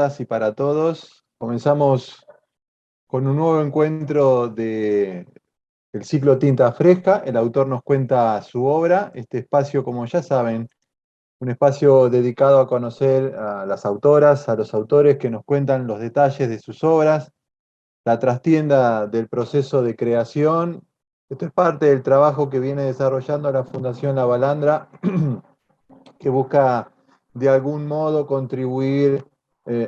todas y para todos. Comenzamos con un nuevo encuentro del ciclo Tinta Fresca. El autor nos cuenta su obra. Este espacio, como ya saben, un espacio dedicado a conocer a las autoras, a los autores que nos cuentan los detalles de sus obras, la trastienda del proceso de creación. Esto es parte del trabajo que viene desarrollando la Fundación La Balandra, que busca de algún modo contribuir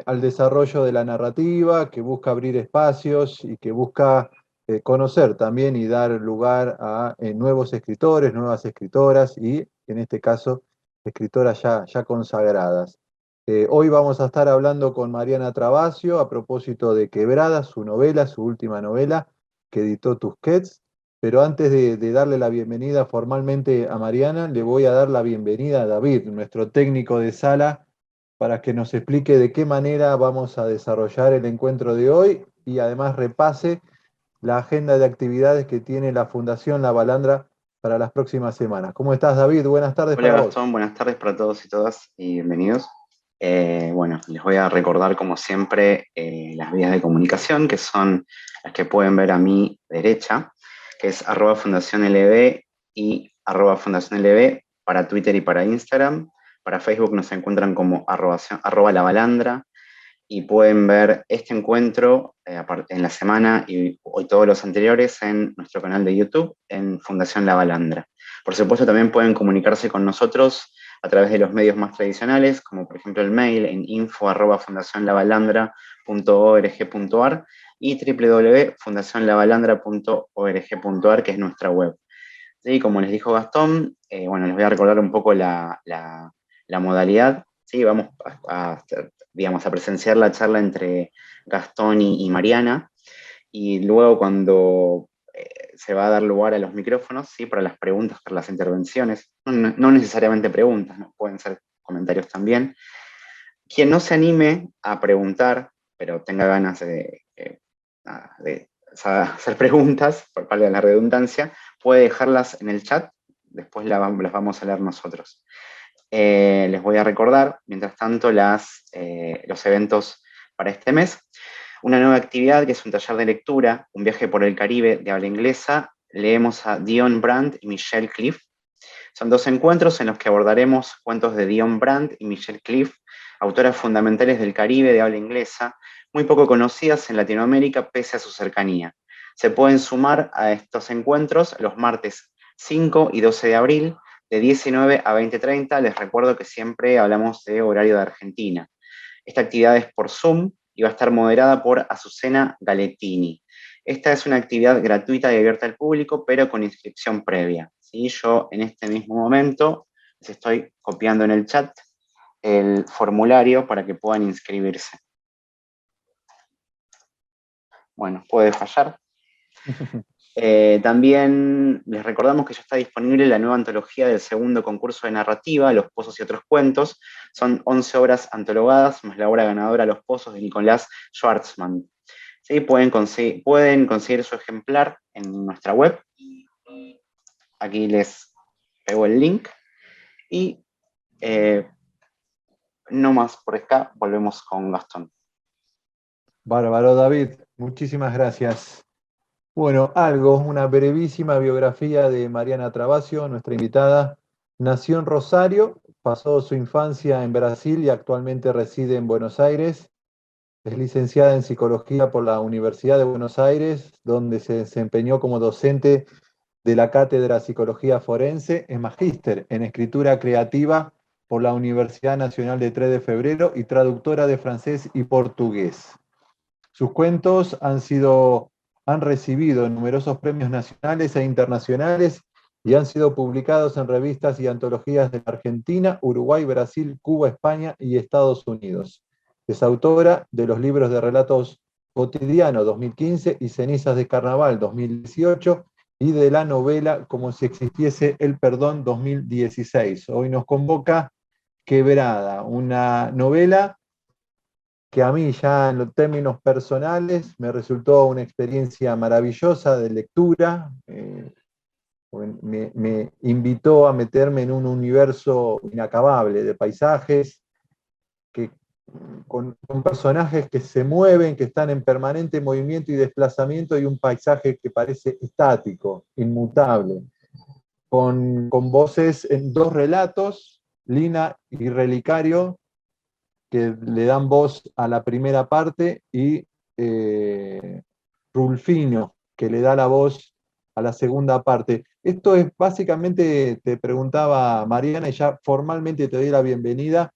al desarrollo de la narrativa, que busca abrir espacios y que busca conocer también y dar lugar a nuevos escritores, nuevas escritoras y, en este caso, escritoras ya consagradas. Hoy vamos a estar hablando con Mariana Travasio a propósito de Quebrada, su novela, su última novela, que editó Tusquets. Pero antes de darle la bienvenida formalmente a Mariana, le voy a dar la bienvenida a David, nuestro técnico de sala, para que nos explique de qué manera vamos a desarrollar el encuentro de hoy y además repase la agenda de actividades que tiene la Fundación La Balandra para las próximas semanas. ¿Cómo estás, David? Buenas tardes Hola para vos. Gastón, buenas tardes para todos y todas y bienvenidos. Bueno, les voy a recordar como siempre las vías de comunicación que son las que pueden ver a mi derecha, que es @fundacionlb y @fundacionlb para Twitter y para Instagram. Para Facebook nos encuentran como @la balandra y pueden ver este encuentro en la semana y hoy todos los anteriores en nuestro canal de YouTube en Fundación La Balandra. Por supuesto, también pueden comunicarse con nosotros a través de los medios más tradicionales, como por ejemplo el mail en info@fundacionlabalandra.org.ar y www.fundacionlabalandra.org.ar, que es nuestra web. ¿Sí? Como les dijo Gastón, bueno, les voy a recordar un poco la modalidad. ¿Sí? Vamos digamos, a presenciar la charla entre Gastón y Mariana, y luego cuando se va a dar lugar a los micrófonos, ¿sí? Para las preguntas, para las intervenciones, no necesariamente preguntas, ¿no? Pueden ser comentarios también. Quien no se anime a preguntar, pero tenga ganas de hacer preguntas, por parte de la redundancia, puede dejarlas en el chat, después las vamos a leer nosotros. Les voy a recordar, mientras tanto, los eventos para este mes. Una nueva actividad que es un taller de lectura, un viaje por el Caribe de habla inglesa. Leemos a Dion Brandt y Michelle Cliff. Son dos encuentros en los que abordaremos cuentos de Dion Brandt y Michelle Cliff, autoras fundamentales del Caribe de habla inglesa, muy poco conocidas en Latinoamérica pese a su cercanía. Se pueden sumar a estos encuentros los martes 5 y 12 de abril, de 19 a 20:30. Les recuerdo que siempre hablamos de horario de Argentina. Esta actividad es por Zoom y va a estar moderada por Azucena Galettini. Esta es una actividad gratuita y abierta al público, pero con inscripción previa. ¿Sí? Yo en este mismo momento les estoy copiando en el chat el formulario para que puedan inscribirse. Bueno, puede fallar. También les recordamos que ya está disponible la nueva antología del segundo concurso de narrativa, Los Pozos y otros cuentos. Son 11 obras antologadas, más la obra ganadora Los Pozos de Nicolás Schwartzman. ¿Sí? Pueden conseguir su ejemplar en nuestra web. Aquí les pego el link. Y no más por acá, volvemos con Gastón. Bárbaro, David. Muchísimas gracias. Bueno, una brevísima biografía de Mariana Travasio, nuestra invitada. Nació en Rosario, pasó su infancia en Brasil y actualmente reside en Buenos Aires. Es licenciada en Psicología por la Universidad de Buenos Aires, donde se desempeñó como docente de la Cátedra Psicología Forense. Es magíster en Escritura Creativa por la Universidad Nacional de 3 de Febrero y traductora de francés y portugués. Sus cuentos han recibido numerosos premios nacionales e internacionales y han sido publicados en revistas y antologías de Argentina, Uruguay, Brasil, Cuba, España y Estados Unidos. Es autora de los libros de relatos Cotidiano 2015 y Cenizas de Carnaval 2018 y de la novela Como si existiese el perdón 2016. Hoy nos convoca Quebrada, una novela que a mí ya en los términos personales me resultó una experiencia maravillosa de lectura. Me invitó a meterme en un universo inacabable de paisajes que con personajes que se mueven, que están en permanente movimiento y desplazamiento, y un paisaje que parece estático, inmutable, con voces en dos relatos, Lina y Relicario, que le dan voz a la primera parte, y Rulfino, que le da la voz a la segunda parte. Esto es básicamente, te preguntaba Mariana, y ya formalmente te doy la bienvenida.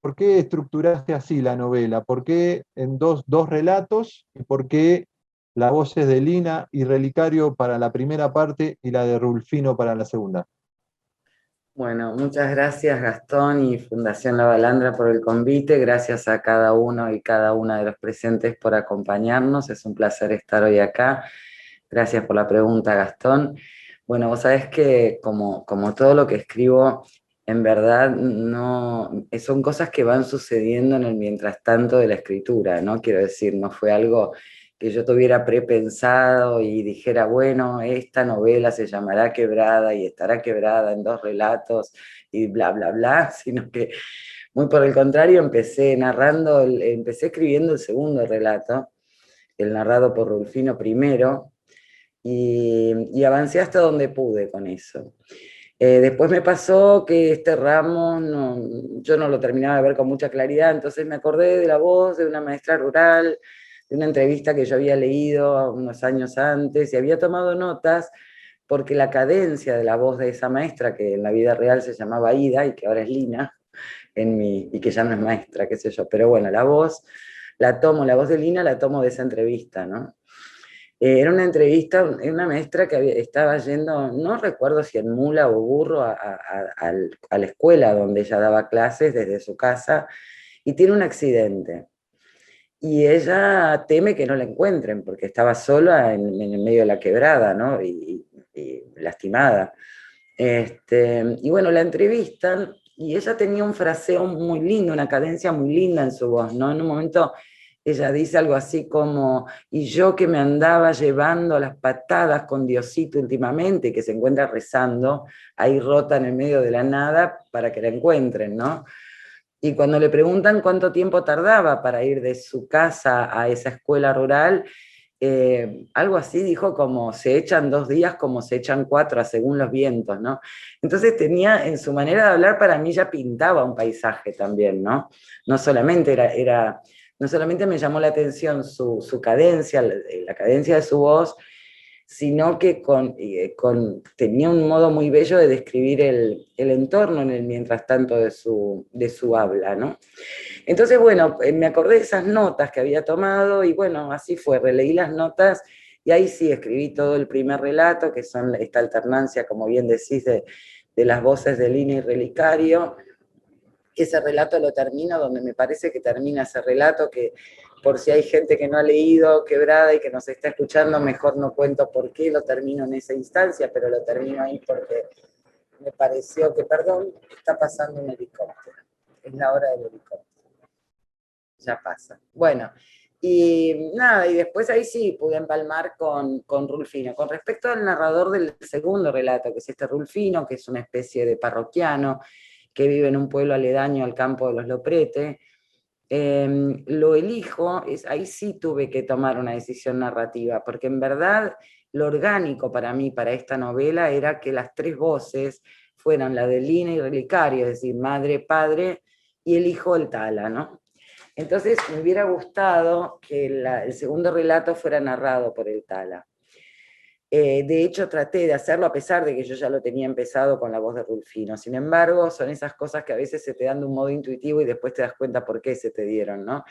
¿Por qué estructuraste así la novela? ¿Por qué en dos relatos? ¿Y por qué las voces de Lina y Relicario para la primera parte y la de Rulfino para la segunda? Bueno, muchas gracias Gastón y Fundación La Balandra por el convite. Gracias a cada uno y cada una de los presentes por acompañarnos. Es un placer estar hoy acá. Gracias por la pregunta, Gastón. Bueno, vos sabés que como todo lo que escribo, en verdad no, son cosas que van sucediendo en el mientras tanto de la escritura, ¿no? Quiero decir, no fue algo que yo tuviera prepensado y dijera, bueno, esta novela se llamará Quebrada y estará quebrada en 2 relatos y bla, bla, bla, sino que muy por el contrario, empecé escribiendo el segundo relato, el narrado por Rulfino primero, y avancé hasta donde pude con eso. Después me pasó que este ramo yo no lo terminaba de ver con mucha claridad, entonces me acordé de la voz de una maestra rural, de una entrevista que yo había leído unos años antes y había tomado notas porque la cadencia de la voz de esa maestra, que en la vida real se llamaba Ida y que ahora es Lina, y que ya no es maestra, qué sé yo, pero bueno, la voz la voz de Lina la tomo de esa entrevista, ¿no? Era una entrevista, una maestra que estaba yendo, no recuerdo si en mula o burro, a la escuela donde ella daba clases desde su casa, y tiene un accidente. Y ella teme que no la encuentren, porque estaba sola en el medio de la quebrada, ¿no? Y lastimada. Y bueno, la entrevistan, y ella tenía un fraseo muy lindo, una cadencia muy linda en su voz, ¿no? En un momento ella dice algo así como, y yo que me andaba llevando a las patadas con Diosito últimamente, que se encuentra rezando, ahí rota en el medio de la nada para que la encuentren, ¿no? Y cuando le preguntan cuánto tiempo tardaba para ir de su casa a esa escuela rural, algo así dijo como se echan 2 días como se echan 4 según los vientos, ¿no? Entonces tenía, en su manera de hablar, para mí ya pintaba un paisaje también, ¿no? No solamente no solamente me llamó la atención su cadencia, la cadencia de su voz, sino que tenía un modo muy bello de describir el entorno en el mientras tanto de su habla, ¿no? Entonces, bueno, me acordé de esas notas que había tomado y bueno, así fue, releí las notas y ahí sí escribí todo el primer relato, que son esta alternancia, como bien decís, de las voces de Lina y Relicario. Ese relato lo termino donde me parece que termina ese relato, que por si hay gente que no ha leído Quebrada y que nos está escuchando, mejor no cuento por qué lo termino en esa instancia, pero lo termino ahí porque me pareció que, perdón, está pasando un helicóptero, es la hora del helicóptero. Ya pasa. Bueno, y nada, y después ahí sí pude empalmar con Rulfino. Con respecto al narrador del segundo relato, que es este Rulfino, que es una especie de parroquiano que vive en un pueblo aledaño al campo de los Loprete, lo elijo, ahí sí tuve que tomar una decisión narrativa, porque en verdad lo orgánico para mí, para esta novela, era que las 3 voces fueran la de Lina y Relicario, es decir, madre, padre, y el hijo del Tala, ¿no? Entonces me hubiera gustado que el segundo relato fuera narrado por el Tala. De hecho, traté de hacerlo a pesar de que yo ya lo tenía empezado con la voz de Rulfino. Sin embargo, son esas cosas que a veces se te dan de un modo intuitivo y después te das cuenta por qué se te dieron, ¿no?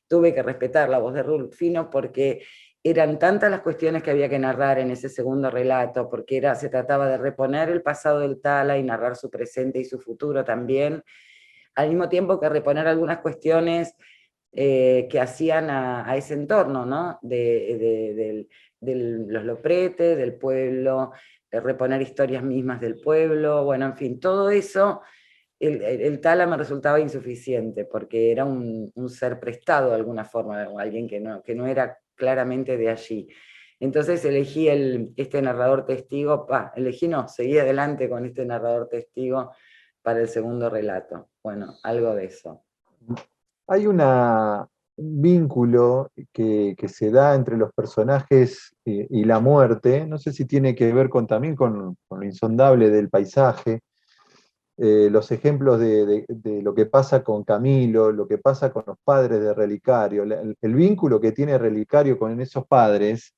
Tuve que respetar la voz de Rulfino porque eran tantas las cuestiones que había que narrar en ese segundo relato, porque se trataba de reponer el pasado del Tala y narrar su presente y su futuro también, al mismo tiempo que reponer algunas cuestiones que hacían a ese entorno, ¿no? De los Lopretes, del pueblo, de reponer historias mismas del pueblo, bueno, en fin, todo eso, el Tala me resultaba insuficiente, porque era un ser prestado de alguna forma, o alguien que no era claramente de allí. Entonces elegí este narrador testigo, seguí adelante con este narrador testigo para el segundo relato. Bueno, algo de eso. Hay un vínculo que se da entre los personajes y la muerte, no sé si tiene que ver también con lo insondable del paisaje, los ejemplos de lo que pasa con Camilo, lo que pasa con los padres de Relicario, el vínculo que tiene Relicario con esos padres,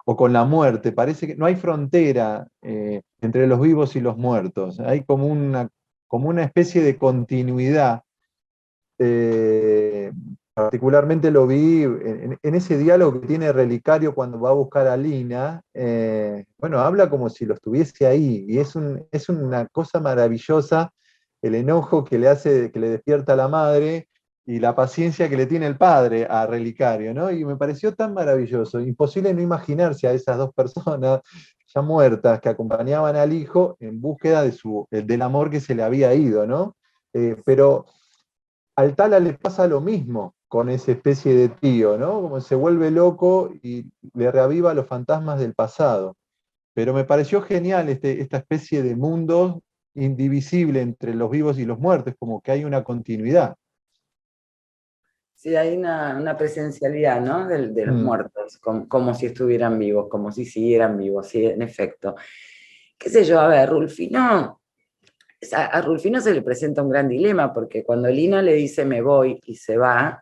o con la muerte, parece que no hay frontera entre los vivos y los muertos, hay como una especie de continuidad. eh, Particularmente lo vi en ese diálogo que tiene Relicario cuando va a buscar a Lina. Bueno, habla como si lo estuviese ahí, y es una cosa maravillosa el enojo que le hace, que le despierta a la madre, y la paciencia que le tiene el padre a Relicario, ¿no? Y me pareció tan maravilloso, imposible no imaginarse a esas dos personas ya muertas que acompañaban al hijo en búsqueda del amor que se le había ido, ¿no? Pero al Tala le pasa lo mismo con esa especie de tío, ¿no? Como se vuelve loco y le reaviva los fantasmas del pasado. Pero me pareció genial esta especie de mundo indivisible entre los vivos y los muertos, como que hay una continuidad. Sí, hay una presencialidad, ¿no? De los Mm, muertos, como si estuvieran vivos, como si siguieran vivos, sí, en efecto. Qué sé yo, a ver, Rulfino, a Rulfino se le presenta un gran dilema, porque cuando Lina le dice me voy y se va,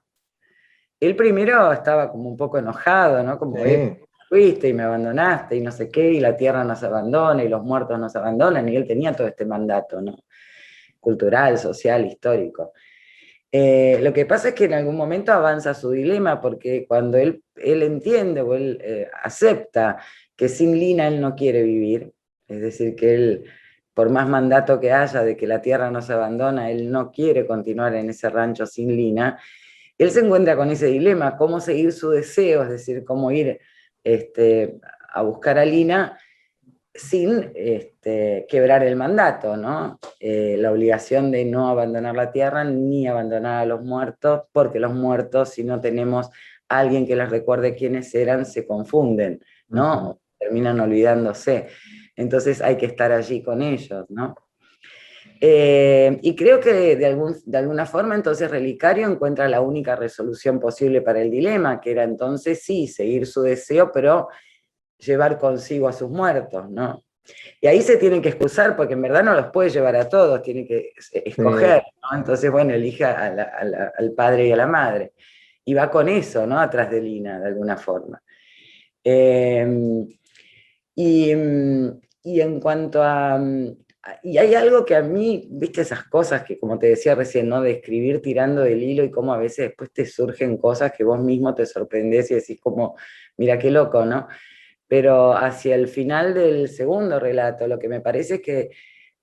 él primero estaba como un poco enojado, ¿no? Como, sí, fuiste y me abandonaste y no sé qué, y la tierra nos abandona y los muertos nos abandonan, y él tenía todo este mandato, ¿no? Cultural, social, histórico. Lo que pasa es que en algún momento avanza su dilema, porque cuando él entiende o él acepta que sin Lina él no quiere vivir, es decir, que él, por más mandato que haya de que la tierra no se abandona, él no quiere continuar en ese rancho sin Lina, él se encuentra con ese dilema, cómo seguir su deseo, es decir, cómo ir a buscar a Lina sin quebrar el mandato, ¿no? La obligación de no abandonar la tierra ni abandonar a los muertos, porque los muertos, si no tenemos a alguien que les recuerde quiénes eran, se confunden, ujú, ¿no? Terminan olvidándose. Entonces hay que estar allí con ellos, ¿no? Y creo que de alguna forma entonces Relicario encuentra la única resolución posible para el dilema, que era entonces sí, seguir su deseo, pero llevar consigo a sus muertos, ¿no? Y ahí se tienen que excusar porque en verdad no los puede llevar a todos, tiene que escoger, sí, ¿no? Entonces, bueno, elige al padre y a la madre. Y va con eso, ¿no? Atrás de Lina, de alguna forma. Eh, y, y en cuanto y hay algo que a mí, viste esas cosas que, como te decía recién, ¿no? De escribir tirando del hilo y cómo a veces después te surgen cosas que vos mismo te sorprendés y decís como, mira qué loco, ¿no? Pero hacia el final del segundo relato, lo que me parece es que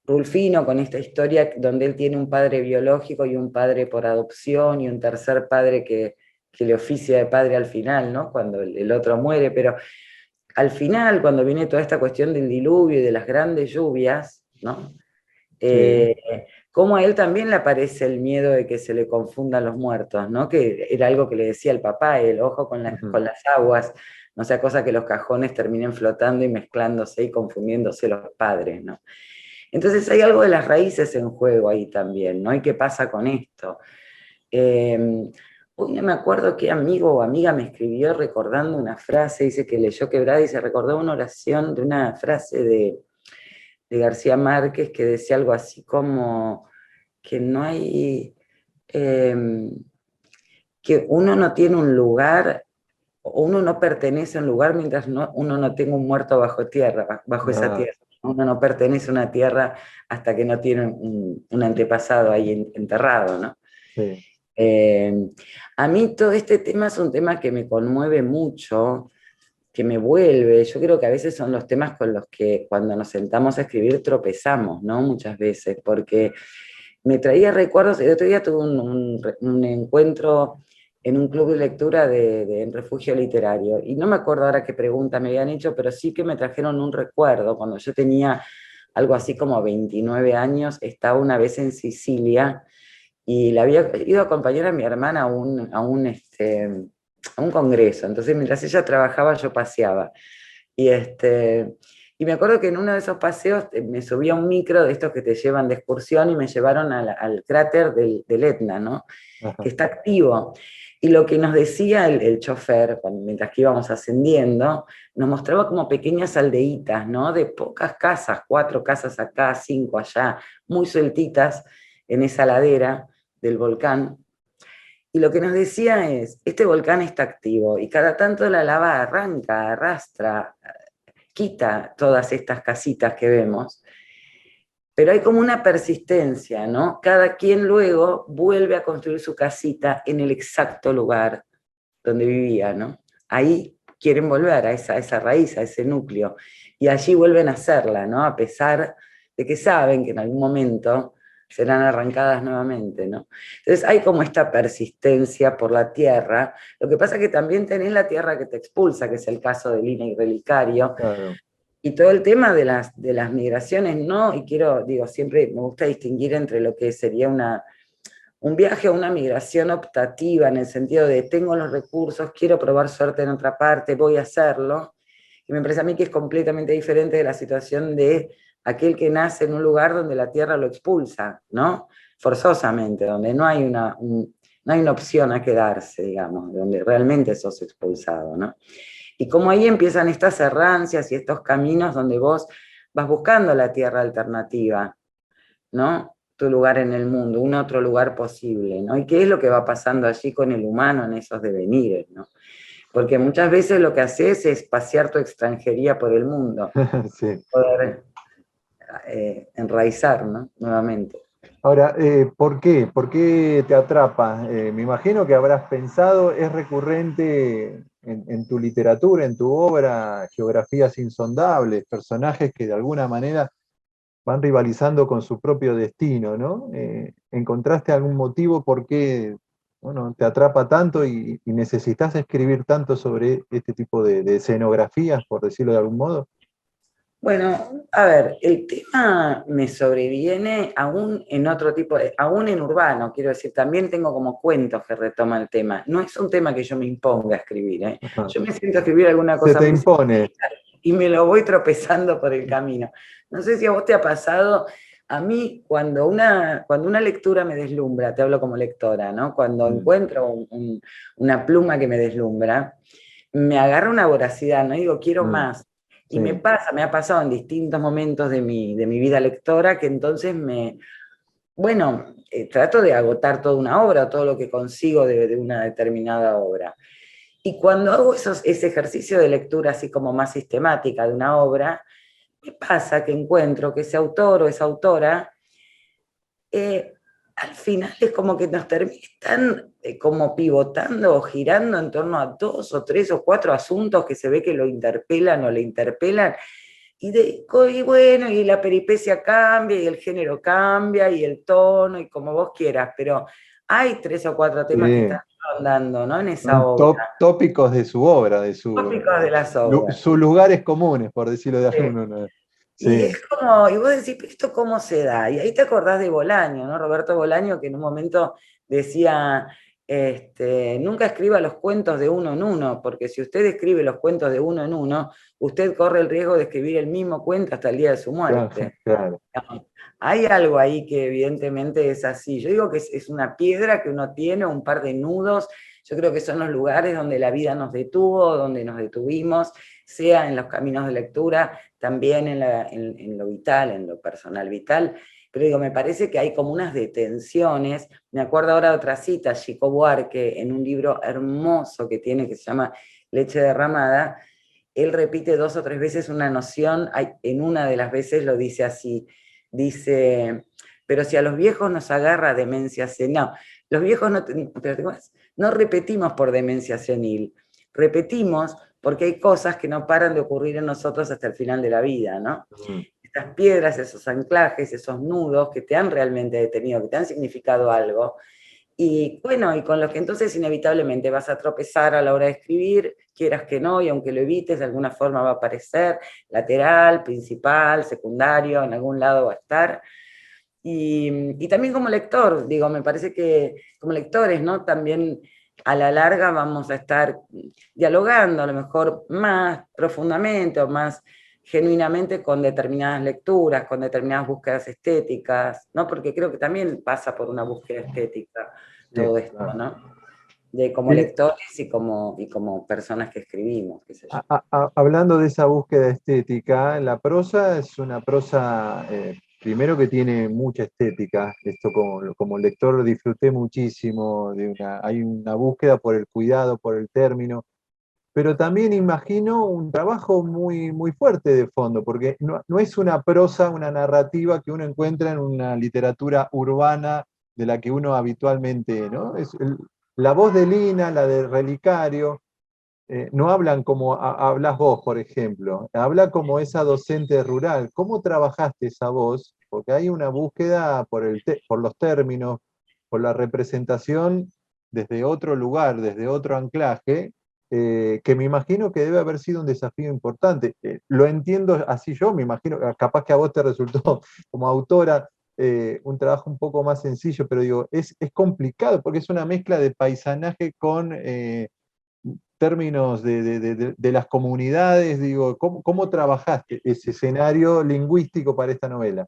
Rulfino, con esta historia donde él tiene un padre biológico y un padre por adopción y un tercer padre que le oficia de padre al final, ¿no? Cuando el otro muere, pero al final, cuando viene toda esta cuestión del diluvio y de las grandes lluvias, ¿no? sí, Eh, Como a él también le aparece el miedo de que se le confundan los muertos, ¿no? Que era algo que le decía el papá, el ojo ujú, con las aguas, no sea cosa que los cajones terminen flotando y mezclándose y confundiéndose los padres, ¿no? Entonces hay algo de las raíces en juego ahí también, ¿no? ¿Y qué pasa con esto? Hoy no me acuerdo qué amigo o amiga me escribió recordando una frase, dice que leyó Quebrada y se recordó una oración de una frase de García Márquez que decía algo así como que no hay, eh, que uno no tiene un lugar, o uno no pertenece a un lugar mientras uno no tenga un muerto bajo tierra, bajo esa ah, tierra. Uno no pertenece a una tierra hasta que no tiene un antepasado ahí enterrado, ¿no? sí, Eh, a mí todo este tema es un tema que me conmueve mucho, que me vuelve. Yo creo que a veces son los temas con los que cuando nos sentamos a escribir tropezamos, ¿no? Muchas veces, porque me traía recuerdos. El otro día tuve un encuentro en un club de lectura en Refugio Literario, y no me acuerdo ahora qué pregunta me habían hecho, pero sí que me trajeron un recuerdo. Cuando yo tenía algo así como 29 años, estaba una vez en Sicilia y la había ido a acompañar a mi hermana a un congreso. Entonces, mientras ella trabajaba, yo paseaba. Y, Y me acuerdo que en uno de esos paseos me subí a un micro de estos que te llevan de excursión y me llevaron al cráter del Etna, ¿no? Ajá. Que está activo. Y lo que nos decía el chofer, mientras que íbamos ascendiendo, nos mostraba como pequeñas aldeitas, ¿no? De pocas casas, 4 casas acá, 5 allá, muy sueltitas en esa ladera del volcán. Y lo que nos decía es, este volcán está activo y cada tanto la lava arranca, arrastra, quita todas estas casitas que vemos, pero hay como una persistencia, ¿no? Cada quien luego vuelve a construir su casita en el exacto lugar donde vivía, ¿no? Ahí quieren volver a esa raíz, a ese núcleo, y allí vuelven a hacerla, ¿no? A pesar de que saben que en algún momento serán arrancadas nuevamente, ¿no? Entonces hay como esta persistencia por la tierra. Lo que pasa es que también tenés la tierra que te expulsa, que es el caso del INE y Relicario, Claro. y todo el tema de las migraciones, ¿no? Y digo, siempre me gusta distinguir entre lo que sería un viaje o una migración optativa, en el sentido de tengo los recursos, quiero probar suerte en otra parte, voy a hacerlo, y me parece a mí que es completamente diferente de la situación de aquel que nace en un lugar donde la tierra lo expulsa, ¿no? Forzosamente, donde no hay una opción a quedarse, digamos, donde realmente sos expulsado, ¿no? Y como ahí empiezan estas errancias y estos caminos donde vos vas buscando la tierra alternativa, ¿no? Tu lugar en el mundo, un otro lugar posible, ¿no? Y qué es lo que va pasando allí con el humano en esos devenires, ¿no? Porque muchas veces lo que haces es pasear tu extranjería por el mundo, Sí. poder enraizar, ¿no? Nuevamente. Ahora, ¿por qué? ¿Por qué te atrapa? Me imagino que habrás pensado, es recurrente en tu literatura, en tu obra, geografías insondables, personajes que de alguna manera van rivalizando con su propio destino, ¿no? ¿Encontraste algún motivo por qué, bueno, te atrapa tanto y necesitas escribir tanto sobre este tipo de escenografías, por decirlo de algún modo? Bueno, a ver, el tema me sobreviene aún en otro tipo aún en urbano, quiero decir, también tengo como cuentos que retoman el tema. No es un tema que yo me imponga a escribir, ¿eh? Ajá. Yo me siento a escribir alguna Se cosa te muy impone. y me lo voy tropezando por el camino. No sé si a vos te ha pasado, a mí cuando una lectura me deslumbra, te hablo como lectora, ¿no? Cuando encuentro una pluma que me deslumbra, me agarra una voracidad, ¿no? Digo, quiero más. Y Sí. me ha pasado en distintos momentos de mi vida lectora que entonces trato de agotar toda una obra, todo lo que consigo de una determinada obra. Y cuando hago ese ejercicio de lectura así como más sistemática de una obra, me pasa que encuentro que ese autor o esa autora, al final es como que nos terminan como pivotando o girando en torno a 2 o 3 o 4 asuntos que se ve que lo interpelan o le interpelan, y bueno, y la peripecia cambia, y el género cambia, y el tono, y como vos quieras, pero hay 3 o 4 temas que Sí. están rondando, ¿no? En esa Son obra, tópicos de su obra, de tópicos de las obras. sus lugares comunes, por decirlo de Sí. alguna manera. Y Sí, es como, y vos decís, ¿pero esto cómo se da? Y ahí te acordás de Bolaño, ¿no? Roberto Bolaño, que en un momento decía, nunca escriba los cuentos de uno en uno, porque si usted escribe los cuentos de uno en uno, usted corre el riesgo de escribir el mismo cuento hasta el día de su claro, muerte. claro. Hay algo ahí que evidentemente es así. Yo digo que es una piedra que uno tiene, un par de nudos. Yo creo que son los lugares donde la vida nos detuvo, donde nos detuvimos, sea en los caminos de lectura, también en lo vital, en lo personal vital. Pero digo, me parece que hay como unas detenciones. Me acuerdo ahora de otra cita, Chico Buarque, en un libro hermoso que tiene que se llama Leche derramada. Él repite 2 o 3 veces una noción, en una de las veces lo dice así, dice, pero si a los viejos nos agarra demencia senil, no, los viejos no repetimos por demencia senil, repetimos porque hay cosas que no paran de ocurrir en nosotros hasta el final de la vida, ¿no? Estas piedras, esos anclajes, esos nudos que te han realmente detenido, que te han significado algo, y bueno, y con los que entonces inevitablemente vas a tropezar a la hora de escribir, quieras que no, y aunque lo evites, de alguna forma va a aparecer, lateral, principal, secundario, en algún lado va a estar. Y también como lector, digo, me parece que como lectores, ¿no? También a la larga vamos a estar dialogando a lo mejor más profundamente o más genuinamente con determinadas lecturas, con determinadas búsquedas estéticas, ¿no? Porque creo que también pasa por una búsqueda estética todo Sí, esto, claro. ¿no? De como Sí, lectores y como personas que escribimos, qué sé yo. hablando de esa búsqueda estética, la prosa es una prosa, primero que tiene mucha estética, esto como lector disfruté muchísimo, hay una búsqueda por el cuidado, por el término, pero también imagino un trabajo muy, muy fuerte de fondo, porque no es una prosa, una narrativa que uno encuentra en una literatura urbana de la que uno habitualmente, ¿no? La voz de Lina, la de Relicario, no hablan como hablas vos, por ejemplo, habla como esa docente rural. ¿Cómo trabajaste esa voz? Porque hay una búsqueda por los términos, por la representación desde otro lugar, desde otro anclaje, que me imagino que debe haber sido un desafío importante. Lo entiendo así yo, me imagino, capaz que a vos te resultó como autora un trabajo un poco más sencillo, pero digo, es complicado porque es una mezcla de paisanaje con términos de las comunidades, digo, ¿cómo trabajaste ese escenario lingüístico para esta novela?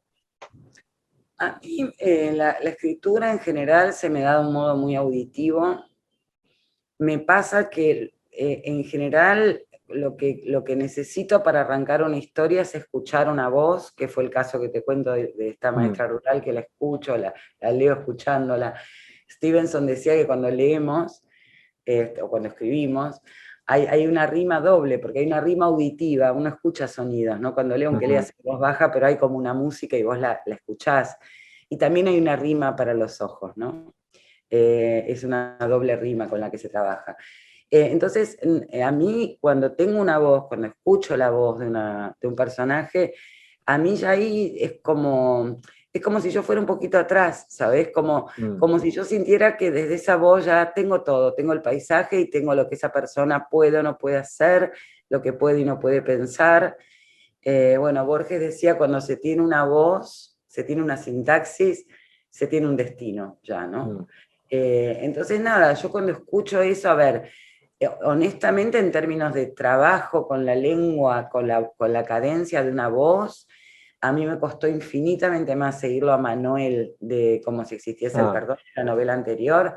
A mí la escritura en general se me da de un modo muy auditivo. Me pasa que en general lo que necesito para arrancar una historia es escuchar una voz, que fue el caso que te cuento de esta Mm, maestra rural, que la escucho, la leo escuchándola. Stevenson decía que cuando leemos, o cuando escribimos, hay una rima doble, porque hay una rima auditiva, uno escucha sonidos, ¿no? Cuando leo, aunque ujú. leas en voz baja, pero hay como una música y vos la escuchás. Y también hay una rima para los ojos, ¿no? Es una doble rima con la que se trabaja. Entonces, a mí cuando tengo una voz, cuando escucho la voz de un personaje, a mí ya ahí es como si yo fuera un poquito atrás, ¿sabes? Mm, Como si yo sintiera que desde esa voz ya tengo todo, tengo el paisaje y tengo lo que esa persona puede o no puede hacer, lo que puede y no puede pensar. Bueno, Borges decía, cuando se tiene una voz, se tiene una sintaxis, se tiene un destino ya, ¿no? mm. Entonces, nada, yo cuando escucho eso, a ver, honestamente en términos de trabajo con la lengua, con la cadencia de una voz, a mí me costó infinitamente más seguirlo a Manuel de Como si existiese el Ah, perdón, la novela anterior,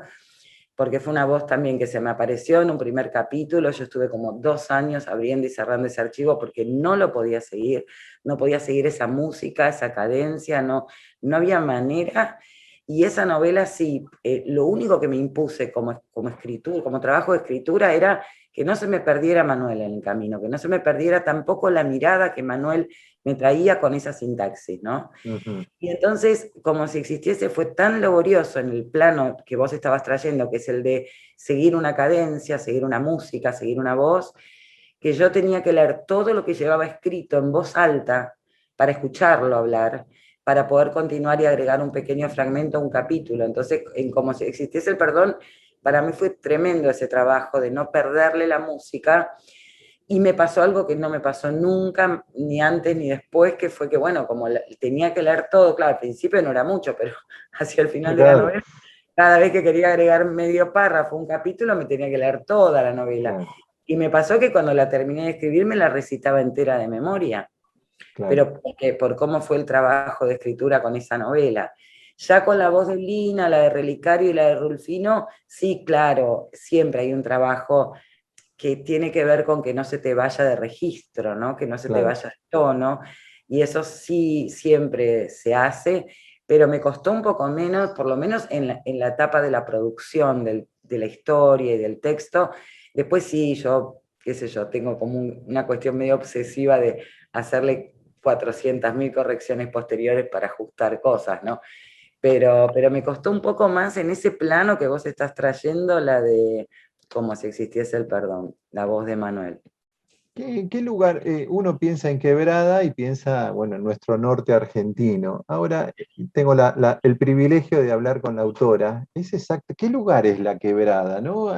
porque fue una voz también que se me apareció en un primer capítulo. Yo estuve como 2 años abriendo y cerrando ese archivo porque no lo podía seguir, no podía seguir esa música, esa cadencia, no había manera. Y esa novela sí, lo único que me impuse como escritura, como trabajo de escritura era que no se me perdiera Manuel en el camino, que no se me perdiera tampoco la mirada que Manuel me traía con esa sintaxis, ¿no? ujú. Y entonces, como si existiese, fue tan laborioso en el plano que vos estabas trayendo, que es el de seguir una cadencia, seguir una música, seguir una voz, que yo tenía que leer todo lo que llevaba escrito en voz alta para escucharlo hablar, para poder continuar y agregar un pequeño fragmento a un capítulo. Entonces, en como si existiese el perdón, para mí fue tremendo ese trabajo de no perderle la música. Y me pasó algo que no me pasó nunca, ni antes ni después, que fue que, bueno, como tenía que leer todo, claro, al principio no era mucho, pero hacia el final de la Claro, novela, cada vez que quería agregar medio párrafo, un capítulo, me tenía que leer toda la novela. claro, Y me pasó que cuando la terminé de escribir me la recitaba entera de memoria, claro. pero por cómo fue el trabajo de escritura con esa novela. Ya con la voz de Lina, la de Relicario y la de Rulfino, sí, claro, siempre hay un trabajo que tiene que ver con que no se te vaya de registro, ¿no? Que no se te Claro. vaya de tono, y eso sí siempre se hace, pero me costó un poco menos, por lo menos en la etapa de la producción de la historia y del texto. Después sí, yo, qué sé yo, tengo como una cuestión medio obsesiva de hacerle 400.000 correcciones posteriores para ajustar cosas, ¿no? Pero me costó un poco más en ese plano que vos estás trayendo, la de como si existiese el perdón, la voz de Manuel. ¿Qué lugar? Uno piensa en Quebrada y piensa, bueno, en nuestro norte argentino. Ahora tengo el privilegio de hablar con la autora. Es exacto, ¿qué lugar es la Quebrada, no?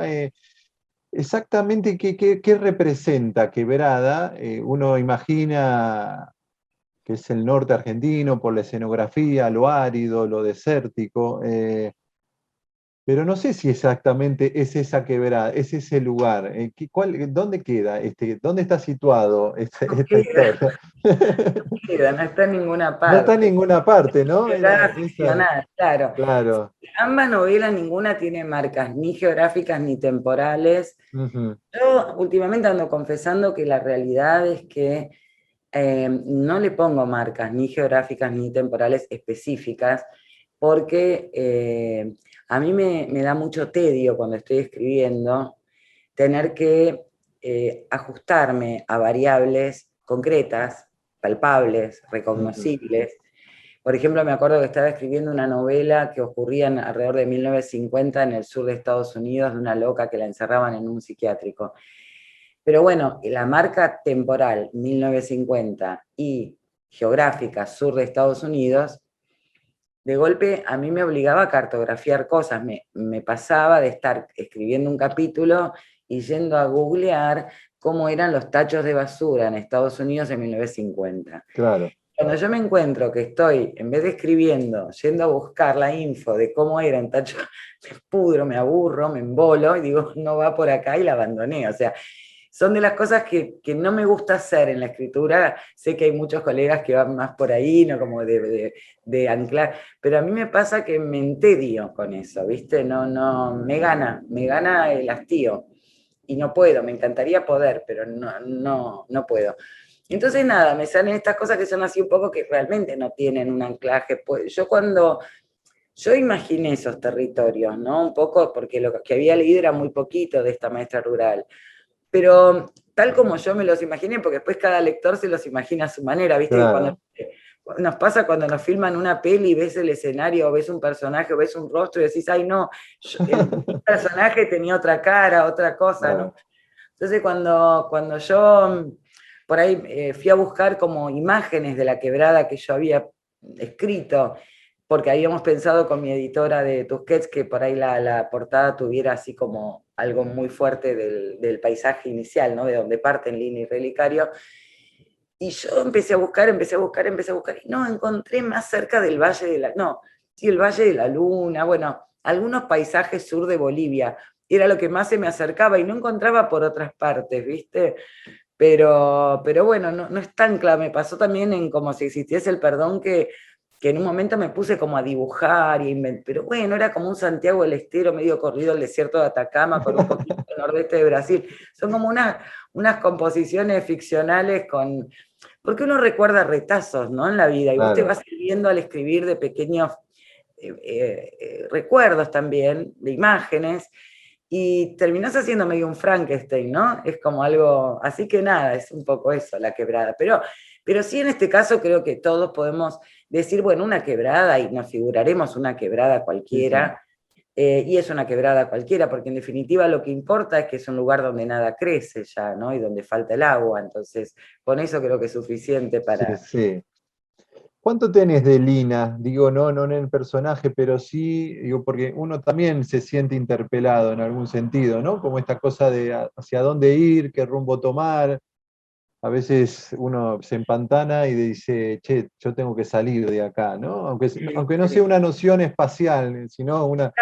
Exactamente, ¿qué representa Quebrada? Uno imagina que es el norte argentino por la escenografía, lo árido, lo desértico. pero no sé si exactamente es esa quebrada, es ese lugar. ¿Dónde queda? ¿Dónde está situado No esta queda, historia? no está en ninguna No está en parte. ninguna parte, ¿no? Quebrada Esa, ficcional, claro. claro. Ambas novelas, ninguna tiene marcas ni geográficas ni temporales. Ujú, Yo últimamente ando confesando que la realidad es que no le pongo marcas ni geográficas ni temporales específicas, porque a mí me da mucho tedio cuando estoy escribiendo tener que ajustarme a variables concretas, palpables, ujú. recognoscibles. Por ejemplo, me acuerdo que estaba escribiendo una novela que ocurría alrededor de 1950 en el sur de Estados Unidos, de una loca que la encerraban en un psiquiátrico. Pero bueno, la marca temporal 1950 y geográfica sur de Estados Unidos, de golpe a mí me obligaba a cartografiar cosas. Me pasaba de estar escribiendo un capítulo y yendo a googlear cómo eran los tachos de basura en Estados Unidos en 1950. Claro. Cuando yo me encuentro que estoy, en vez de escribiendo, yendo a buscar la info de cómo era en tacho, me pudro, me aburro, me embolo y digo, no va por acá y la abandoné. O sea, son de las cosas que no me gusta hacer en la escritura. Sé que hay muchos colegas que van más por ahí, ¿no? Como de anclar, pero a mí me pasa que me entedio con eso, ¿viste? No, me gana el hastío y no puedo, me encantaría poder, pero no puedo. Entonces nada, me salen estas cosas que son así un poco que realmente no tienen un anclaje. Pues yo imaginé esos territorios, ¿no? Un poco porque lo que había leído era muy poquito de esta maestra rural, pero tal como yo me los imaginé, porque después cada lector se los imagina a su manera, ¿viste? Que cuando Claro. nos pasa cuando nos filman una peli, ves el escenario, o ves un personaje, o ves un rostro y decís, ay no, el personaje tenía otra cara, otra cosa, ¿no? Claro. Entonces cuando yo por ahí fui a buscar como imágenes de la quebrada que yo había escrito, porque habíamos pensado con mi editora de Tusquets que por ahí la portada tuviera así como algo muy fuerte del paisaje inicial, ¿no? De donde parten Lina y Relicario. Y yo empecé a buscar, y no, encontré más cerca del Valle de la, no, sí, el Valle de la Luna, bueno, algunos paisajes sur de Bolivia, era lo que más se me acercaba y no encontraba por otras partes, ¿viste? Pero bueno, no es tan claro, me pasó también en como si existiese el perdón que en un momento me puse como a dibujar, pero bueno, era como un Santiago del Estero medio corrido el desierto de Atacama con un poquito del nordeste de Brasil. Son como unas composiciones ficcionales porque uno recuerda retazos, ¿no? En la vida, y vos te Claro. vas viendo al escribir de pequeños recuerdos también, de imágenes, y terminás haciendo medio un Frankenstein, ¿no? Es como algo, así que nada, es un poco eso, la quebrada. Pero sí en este caso creo que todos podemos decir, bueno, una quebrada, y nos figuraremos una quebrada Sí, sí. cualquiera, y es una quebrada cualquiera, porque en definitiva lo que importa es que es un lugar donde nada crece ya, ¿no? Y donde falta el agua, entonces con eso creo que es suficiente Sí, para... sí. ¿Cuánto tenés de Lina? Digo, no en el personaje, pero sí, digo, porque uno también se siente interpelado en algún sentido, ¿no? Como esta cosa de hacia dónde ir, qué rumbo tomar. A veces uno se empantana y dice, che, yo tengo que salir de acá, ¿no? Aunque no sea una noción espacial, sino una...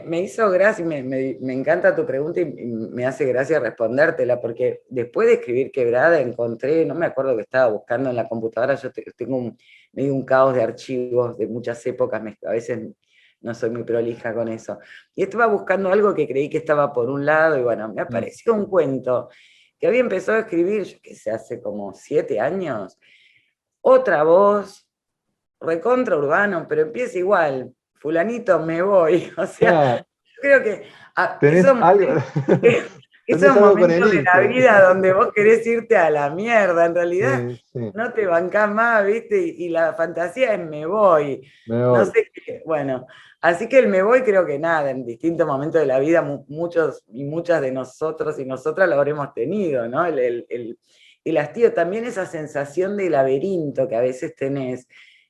Me hizo gracia, me encanta tu pregunta y me hace gracia respondértela, porque después de escribir Quebrada encontré, no me acuerdo que estaba buscando en la computadora, yo tengo medio un caos de archivos de muchas épocas, a veces no soy muy prolija con eso. Y estaba buscando algo que creí que estaba por un lado y bueno, me Mm, apareció un cuento que había empezado a escribir, yo qué sé, hace como 7 años, otra voz, recontra urbano, pero empieza igual, fulanito me voy, o sea, claro, yo creo que tenés algo, esos tenés algo con el momentos de la irte. vida donde vos querés irte a la mierda, en realidad Sí, sí, no te bancás más, ¿viste? Y la fantasía es me voy, me no voy. sé qué, bueno, así que el me voy creo que nada, en distintos momentos de la vida muchos y muchas de nosotros y nosotras lo habremos tenido, ¿no? El hastío, también esa sensación de laberinto que a veces tenés,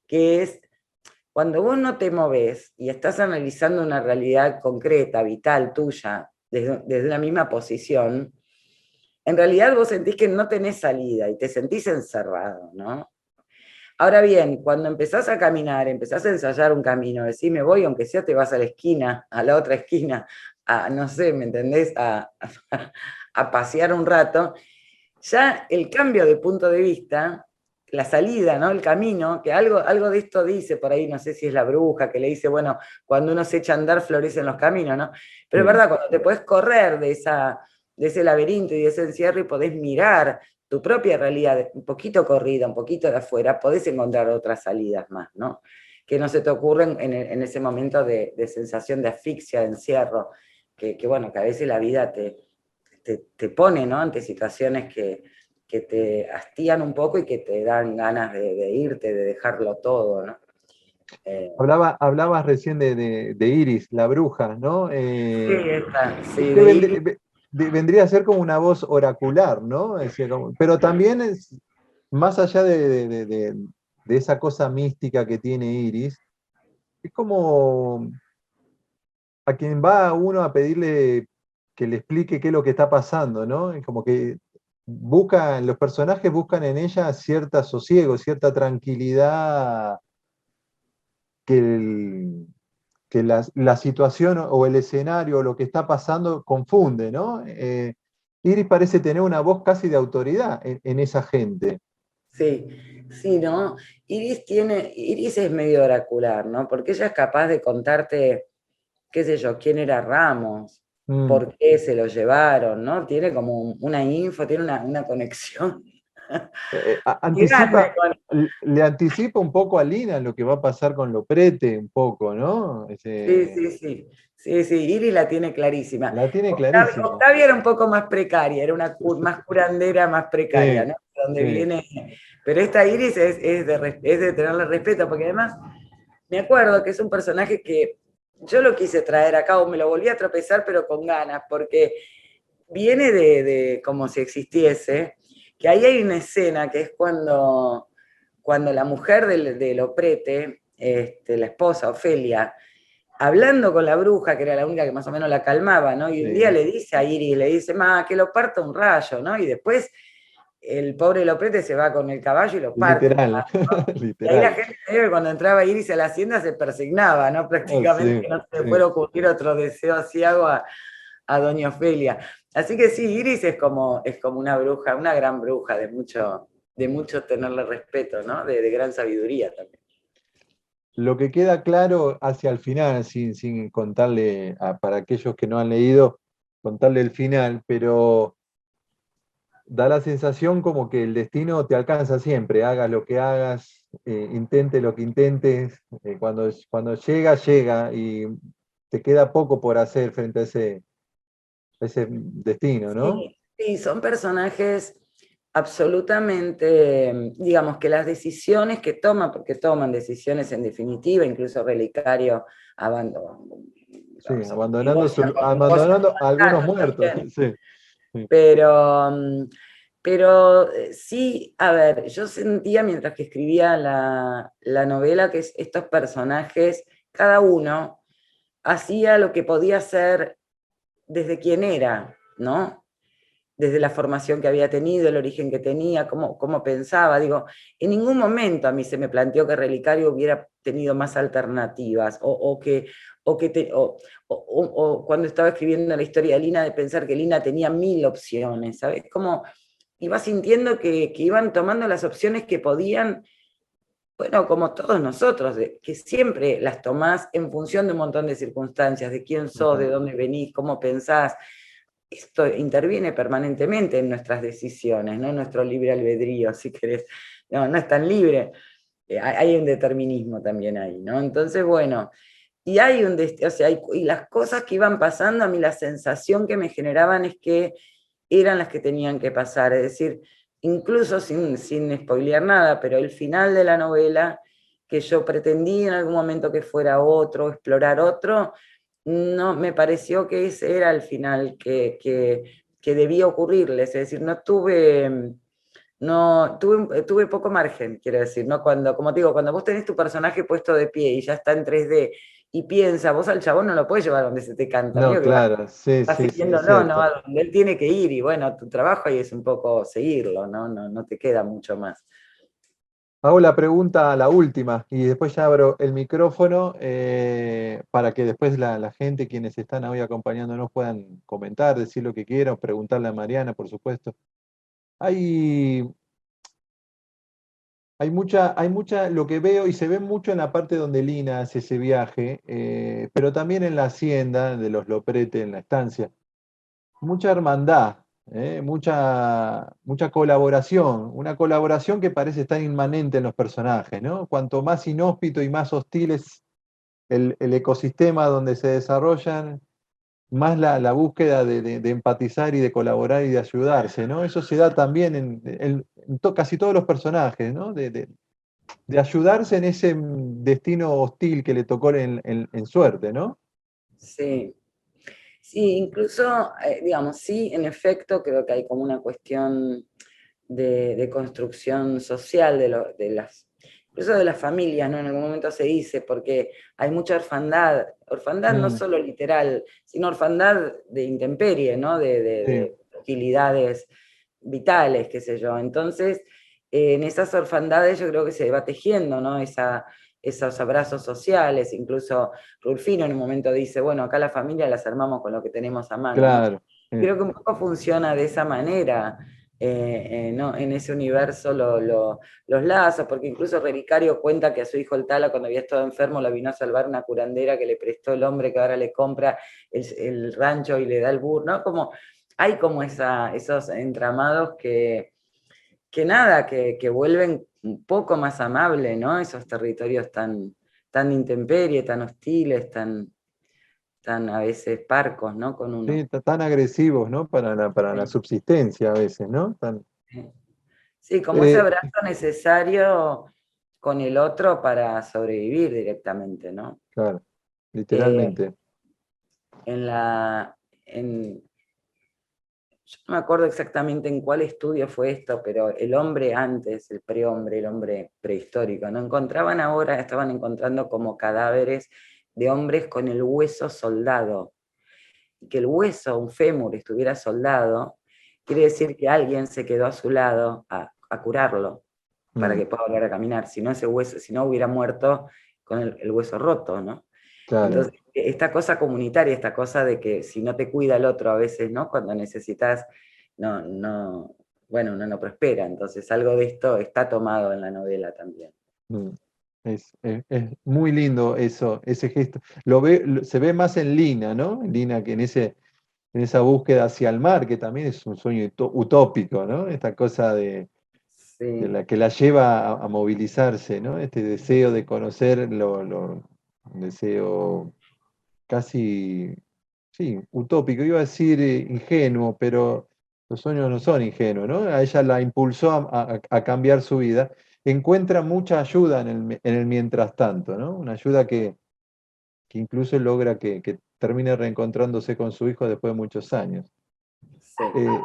que es cuando vos no te movés y estás analizando una realidad concreta, vital, tuya, desde una misma posición, en realidad vos sentís que no tenés salida y te sentís encerrado, ¿no? Ahora bien, cuando empezás a caminar, empezás a ensayar un camino, decís, me voy, aunque sea te vas a la esquina, a la otra esquina, a, no sé, ¿me entendés? A pasear un rato, ya el cambio de punto de vista, la salida, ¿no? El camino, que algo de esto dice por ahí, no sé si es la bruja, que le dice, bueno, cuando uno se echa a andar florecen los caminos, ¿no? Pero es verdad, cuando te puedes correr de ese laberinto y de ese encierro y podés mirar tu propia realidad, un poquito corrida, un poquito de afuera, podés encontrar otras salidas más, ¿no? Que no se te ocurren en ese momento de sensación de asfixia, de encierro, bueno, que a veces la vida te pone, ¿no? Ante situaciones que te hastían un poco y que te dan ganas de irte, de dejarlo todo, ¿no? Hablabas recién de Iris, la bruja, ¿no? Sí, esta, sí, Que de Iris. vendría a ser como una voz oracular, ¿no? Pero también es, más allá de esa cosa mística que tiene Iris, es como a quien va uno a pedirle que le explique qué es lo que está pasando, ¿no? Es como que los personajes buscan en ella cierta sosiego, cierta tranquilidad que, que la situación o el escenario o lo que está pasando confunde, ¿no? Iris parece tener una voz casi de autoridad en esa gente. Sí, sí, ¿no? Iris es medio oracular, ¿no? Porque ella es capaz de contarte, qué sé yo, quién era Ramos, Mm. por qué se lo llevaron, ¿no? Tiene como una info, tiene una conexión grande Anticipa, le anticipa un poco a Lina lo que va a pasar con Loprete, un poco, ¿no? Sí, sí, sí. Sí, sí, Iris la tiene clarísima. La tiene clarísima. Octavia era un poco más precaria, era más curandera, más precaria, Sí, ¿no? Donde sí. viene. Pero esta Iris es de tenerle respeto, porque además me acuerdo que es un personaje que yo lo quise traer acá, o me lo volví a tropezar, pero con ganas, porque viene de como si existiese, que ahí hay una escena que es cuando la mujer del Oprete, la esposa Ofelia, hablando con la bruja, que era la única que más o menos la calmaba, ¿no? Y un día Sí. le dice a Iris, le dice, ma, que lo parta un rayo, ¿no? Y después el pobre Loprete se va con el caballo y lo parte. Literal, Y ahí la literal. gente medio que cuando entraba Iris a la hacienda se persignaba, ¿no? Oh, Prácticamente sí, que no se le sí. fuera a ocurrir otro deseo asiago a Doña Ofelia. Así que sí, Iris es como una bruja, una gran bruja, de mucho tenerle respeto, ¿no? De gran sabiduría también. Lo que queda claro hacia el final, sin contarle, para aquellos que no han leído, contarle el final, pero da la sensación como que el destino te alcanza siempre, hagas lo que hagas, intente lo que intentes, cuando llega, llega y te queda poco por hacer frente a ese destino, ¿no? Sí, sí, son personajes absolutamente, digamos que las decisiones que toman, porque toman decisiones en definitiva, incluso Relicario abandonó, Sí, negocia con abandonando a algunos Carlos muertos, también. sí, sí, Pero sí, a ver, yo sentía mientras que escribía la novela que estos personajes, cada uno hacía lo que podía hacer desde quien era, ¿no? Desde la formación que había tenido, el origen que tenía, cómo pensaba. Digo, en ningún momento a mí se me planteó que Relicario hubiera tenido más alternativas, o cuando estaba escribiendo la historia de Lina, de pensar que Lina tenía 1000 opciones, ¿sabes? Como iba sintiendo que iban tomando las opciones que podían, bueno, como todos nosotros, que siempre las tomás en función de un montón de circunstancias, de quién sos, de ujú. dónde venís, cómo pensás. Esto interviene permanentemente en nuestras decisiones, ¿no? En nuestro libre albedrío, si querés. No, no es tan libre. Hay un determinismo también ahí, ¿no? Entonces, bueno, y hay o sea, y las cosas que iban pasando, a mí la sensación que me generaban es que eran las que tenían que pasar, es decir, incluso sin spoilear nada, pero el final de la novela, que yo pretendí en algún momento que fuera otro, explorar otro, no, me pareció que ese era el final que debía ocurrirles, es decir, tuve poco margen, quiero decir, ¿no? Como te digo, cuando vos tenés tu personaje puesto de pie y ya está en 3D y piensa, vos al chabón no lo puedes llevar donde se te canta, No, medio que vas claro, sí, sí, sí, es siguiéndolo, ¿no? cierto. A donde él tiene que ir y bueno, tu trabajo ahí es un poco seguirlo, ¿no? No te queda mucho más. Hago la pregunta, la última, y después ya abro el micrófono para que después la gente, quienes están hoy acompañándonos, puedan comentar, decir lo que quieran, preguntarle a Mariana, por supuesto. Hay, lo que veo, y se ve mucho en la parte donde Lina hace ese viaje, pero también en la hacienda de los Loprete, en la estancia. Mucha hermandad, mucha colaboración, una colaboración que parece estar inmanente en los personajes, ¿no? Cuanto más inhóspito y más hostil es el ecosistema donde se desarrollan, más la búsqueda de empatizar y de colaborar y de ayudarse, ¿no? Eso se da también en casi todos los personajes, ¿no? De ayudarse en ese destino hostil que le tocó en suerte, ¿no? Sí. Sí, incluso, digamos, sí, en efecto, creo que hay como una cuestión de construcción social incluso de las familias, ¿no? En algún momento se dice, porque hay mucha orfandad no Mm, solo literal, sino orfandad de intemperie, ¿no? sí, De utilidades vitales, qué sé yo. Entonces, en esas orfandades yo creo que se va tejiendo, ¿no? Esos abrazos sociales, incluso Rulfino en un momento dice, bueno, acá la familia las armamos con lo que tenemos a mano, ¿no? claro. Creo que un poco funciona de esa manera, ¿no? En ese universo los lazos, porque incluso Relicario cuenta que a su hijo el Tala, cuando había estado enfermo, lo vino a salvar una curandera que le prestó el hombre que ahora le compra el rancho y le da el burro, ¿no? Como, hay como esos entramados que nada, que vuelven un poco más amable, ¿no? Esos territorios tan intemperie, tan hostiles, tan a veces parcos, ¿no? Con uno. Sí, tan agresivos, ¿no? Para la Sí. subsistencia a veces, ¿no? Sí, como ese Eh, abrazo necesario con el otro para sobrevivir directamente, ¿no? claro, Eh, literalmente. en la, yo no me acuerdo exactamente en cuál estudio fue esto, pero el hombre antes, el prehombre, el hombre prehistórico, ¿no? Estaban encontrando como cadáveres de hombres con el hueso soldado. Y que el hueso, un fémur, estuviera soldado, quiere decir que alguien se quedó a su lado a curarlo para Mm, que pueda volver a caminar. Si no, ese hueso, si no hubiera muerto con el hueso roto, ¿no? claro. Entonces, esta cosa comunitaria, esta cosa de que si no te cuida el otro a veces, ¿no? Cuando necesitas, no, bueno, uno no prospera. Entonces, algo de esto está tomado en la novela también. Mm. Es muy lindo eso, ese gesto. Se ve más en Lina, ¿no? En Lina que en esa búsqueda hacia el mar, que también es un sueño utópico, ¿no? Esta cosa de Sí, la que la lleva a movilizarse, ¿no? Este deseo de conocer un deseo casi, sí, utópico. Iba a decir ingenuo, pero los sueños no son ingenuos, ¿no? A ella la impulsó a cambiar su vida. Encuentra mucha ayuda en el mientras tanto, ¿no? Una ayuda que incluso logra que termine reencontrándose con su hijo después de muchos años. sí. Eh,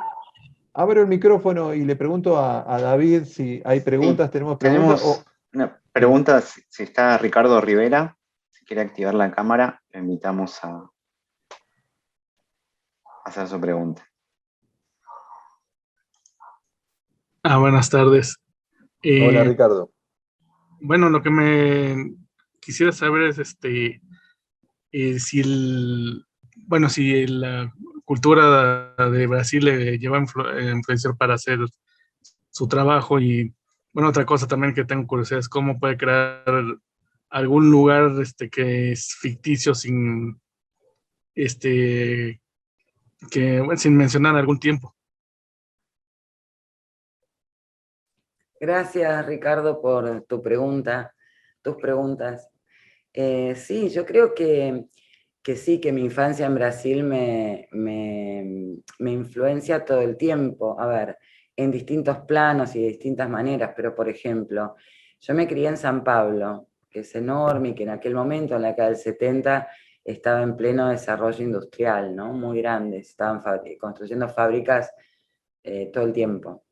Abro el micrófono y le pregunto a David si hay Sí, preguntas. ¿Tenemos preguntas? tenemos una Sí. pregunta, si está Ricardo Rivera, si quiere activar la cámara, le invitamos a hacer su pregunta. Buenas tardes. Hola, Eh, Ricardo. bueno, lo que me quisiera saber es si bueno, si la cultura de Brasil le lleva a influenciar para hacer su trabajo y, bueno, otra cosa también que tengo curiosidad es cómo puede crear algún lugar que es ficticio este, bueno, sin mencionar algún tiempo. Gracias, Ricardo, por tus preguntas. Sí, yo creo que sí, que mi infancia en Brasil me influencia todo el tiempo. A ver, en distintos planos y de distintas maneras, pero por ejemplo, yo me crié en San Pablo, que es enorme y que en aquel momento, en la década del 70, estaba en pleno desarrollo industrial, ¿no? Muy grande, estaban construyendo fábricas todo el tiempo.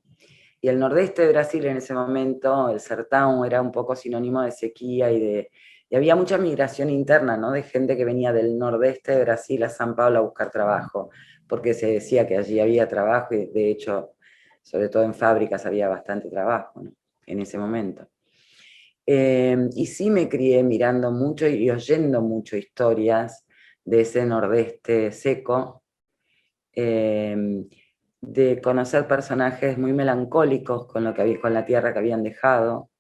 Y el nordeste de Brasil en ese momento, el Sertão, era un poco sinónimo de sequía y había mucha migración interna, ¿no? De gente que venía del nordeste de Brasil a San Pablo a buscar trabajo, porque se decía que allí había trabajo y de hecho, sobre todo en fábricas, había bastante trabajo, ¿no? En ese momento. Y sí me crié mirando mucho y oyendo mucho historias de ese nordeste seco, de conocer personajes muy melancólicos con lo que había, con la tierra que habían dejado.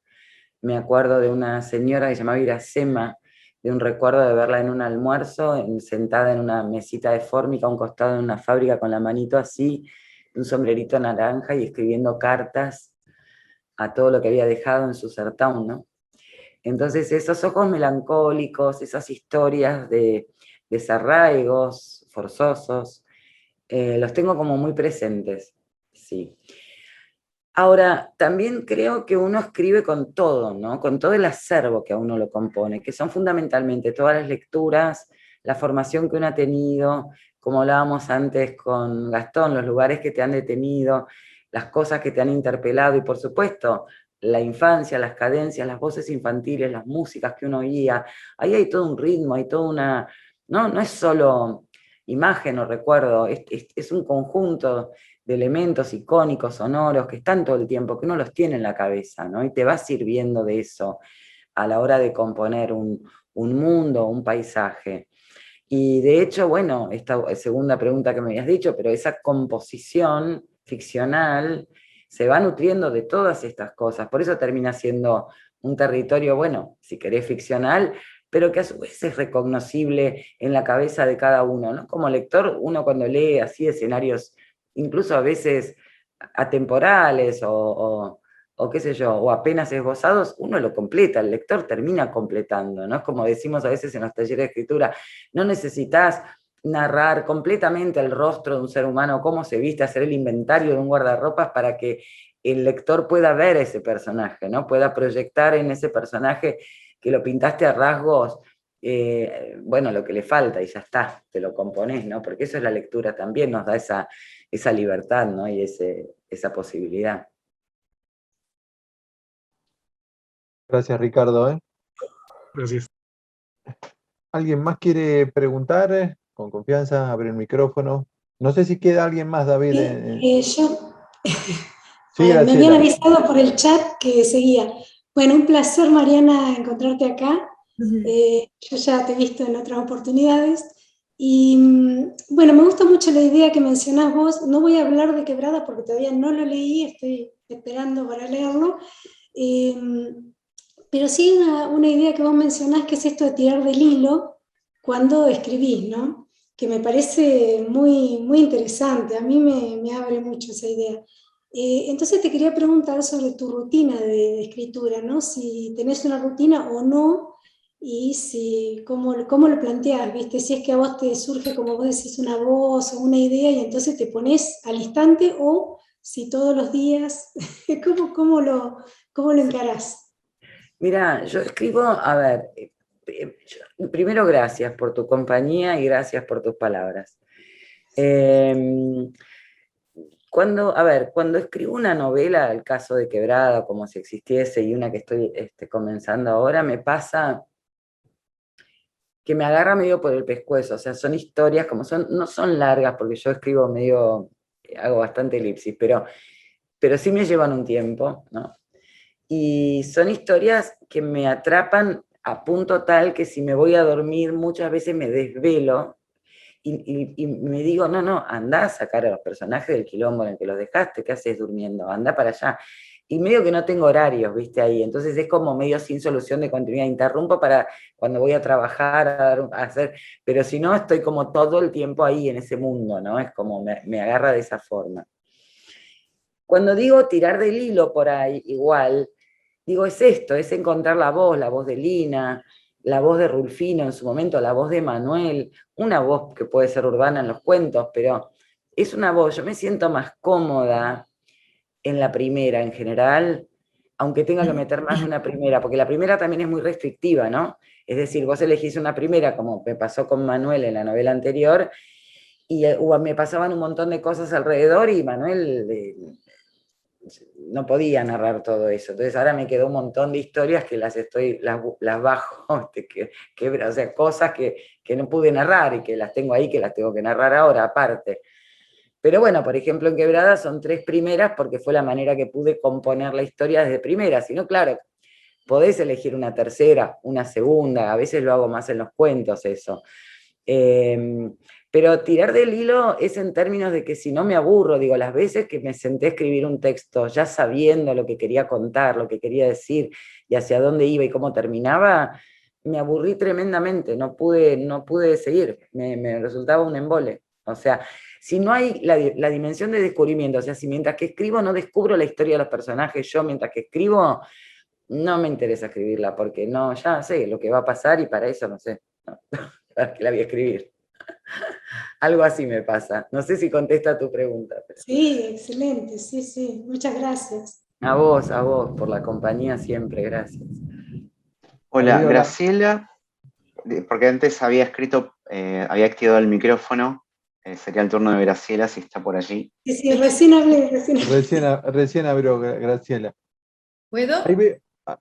Me acuerdo de una señora que se llamaba Iracema, de un recuerdo de verla en un almuerzo, sentada en una mesita de fórmica a un costado de una fábrica con la manito así, un sombrerito naranja y escribiendo cartas a todo lo que había dejado en su sertón, ¿no? Entonces esos ojos melancólicos, esas historias de desarraigos forzosos, los tengo como muy presentes, sí. Ahora, también creo que uno escribe con todo, ¿no? Con todo el acervo que a uno lo compone, que son fundamentalmente todas las lecturas, la formación que uno ha tenido, como hablábamos antes con Gastón, los lugares que te han detenido, las cosas que te han interpelado y por supuesto la infancia, las cadencias, las voces infantiles, las músicas que uno oía. Ahí hay todo un ritmo, hay toda una... No es solo imagen o recuerdo, es un conjunto de elementos icónicos, sonoros, que están todo el tiempo, que uno los tiene en la cabeza, ¿no? Y te va sirviendo de eso a la hora de componer un mundo, un paisaje. Y de hecho, bueno, esta segunda pregunta que me habías dicho, pero esa composición ficcional se va nutriendo de todas estas cosas, por eso termina siendo un territorio, bueno, si querés ficcional, pero que a su vez es recognoscible en la cabeza de cada uno, ¿no? Como lector, uno cuando lee así escenarios, incluso a veces atemporales o qué sé yo, o apenas esbozados, uno lo completa, el lector termina completando, ¿no? Es como decimos a veces en los talleres de escritura, no necesitas narrar completamente el rostro de un ser humano, cómo se viste, hacer el inventario de un guardarropas para que el lector pueda ver ese personaje, ¿no? Pueda proyectar en ese personaje que lo pintaste a rasgos, bueno, lo que le falta y ya está, te lo componés, ¿no? Porque eso es la lectura también, nos da esa libertad, ¿no? Y esa posibilidad. Gracias, Ricardo. Gracias. ¿Alguien más quiere preguntar? Con confianza, abre el micrófono. No sé si queda alguien más, David. Yo, Sí, me habían Graciela. avisado por el chat que seguía. Bueno, un placer, Mariana, encontrarte acá. Yo ya te he visto en otras oportunidades. Y bueno, me gusta mucho la idea que mencionás vos. No voy a hablar de Quebrada porque todavía no lo leí, estoy esperando para leerlo. Pero sí una idea que vos mencionás, que es esto de tirar del hilo cuando escribís, ¿no? Que me parece muy, muy interesante, a mí me abre mucho esa idea. Entonces te quería preguntar sobre tu rutina de escritura, ¿no? Si tenés una rutina o no, y si, cómo lo planteás, ¿viste? Si es que a vos te surge, como vos decís, una voz o una idea y entonces te pones al instante, o si todos los días, ¿cómo lo encarás? Mira, yo escribo, a ver, primero gracias por tu compañía y gracias por tus palabras. Cuando escribo una novela, el caso de Quebrada, como si existiese, y una que estoy comenzando ahora, me pasa que me agarra medio por el pescuezo, o sea, son historias, no son largas, porque yo escribo medio, hago bastante elipsis, pero sí me llevan un tiempo, ¿no? Y son historias que me atrapan a punto tal que si me voy a dormir muchas veces me desvelo y me digo, no, anda a sacar a los personajes del quilombo en el que los dejaste, ¿qué haces durmiendo? Anda para allá. Y medio que no tengo horarios, ¿viste? Ahí, entonces es como medio sin solución de continuidad. Interrumpo para cuando voy a trabajar, a hacer, pero si no, estoy como todo el tiempo ahí en ese mundo, ¿no? Es como me agarra de esa forma. Cuando digo tirar del hilo por ahí, igual, digo, es esto, es encontrar la voz de Lina, la voz de Rulfino en su momento, la voz de Manuel, una voz que puede ser urbana en los cuentos, pero es una voz, yo me siento más cómoda en la primera en general, aunque tenga que meter más de una primera, porque la primera también es muy restrictiva, ¿no? Es decir, vos elegís una primera, como me pasó con Manuel en la novela anterior, y me pasaban un montón de cosas alrededor y Manuel no podía narrar todo eso. Entonces ahora me quedó un montón de historias que las bajo, o sea, cosas que no pude narrar y que las tengo ahí, que las tengo que narrar ahora aparte. Pero bueno, por ejemplo, en Quebrada son 3 primeras porque fue la manera que pude componer la historia desde primera. Si no, claro, podés elegir una tercera, una segunda, a veces lo hago más en los cuentos eso. Pero tirar del hilo es en términos de que si no me aburro, digo, las veces que me senté a escribir un texto ya sabiendo lo que quería contar, lo que quería decir y hacia dónde iba y cómo terminaba, me aburrí tremendamente, no pude seguir, me resultaba un embole. O sea, si no hay la dimensión de descubrimiento, o sea, si mientras que escribo no descubro la historia de los personajes, yo mientras que escribo no me interesa escribirla, porque no, ya sé lo que va a pasar y para eso no sé, no, para qué la voy a escribir. Algo así me pasa. No sé si contesta tu pregunta. Pero... Sí, excelente, sí, sí. Muchas gracias. A vos, por la compañía siempre, gracias. Hola, Hola. Graciela, porque antes había escrito, había activado el micrófono, sería el turno de Graciela si está por allí. Sí, sí, recién hablé, recién hablé. Recién abrió Graciela. ¿Puedo?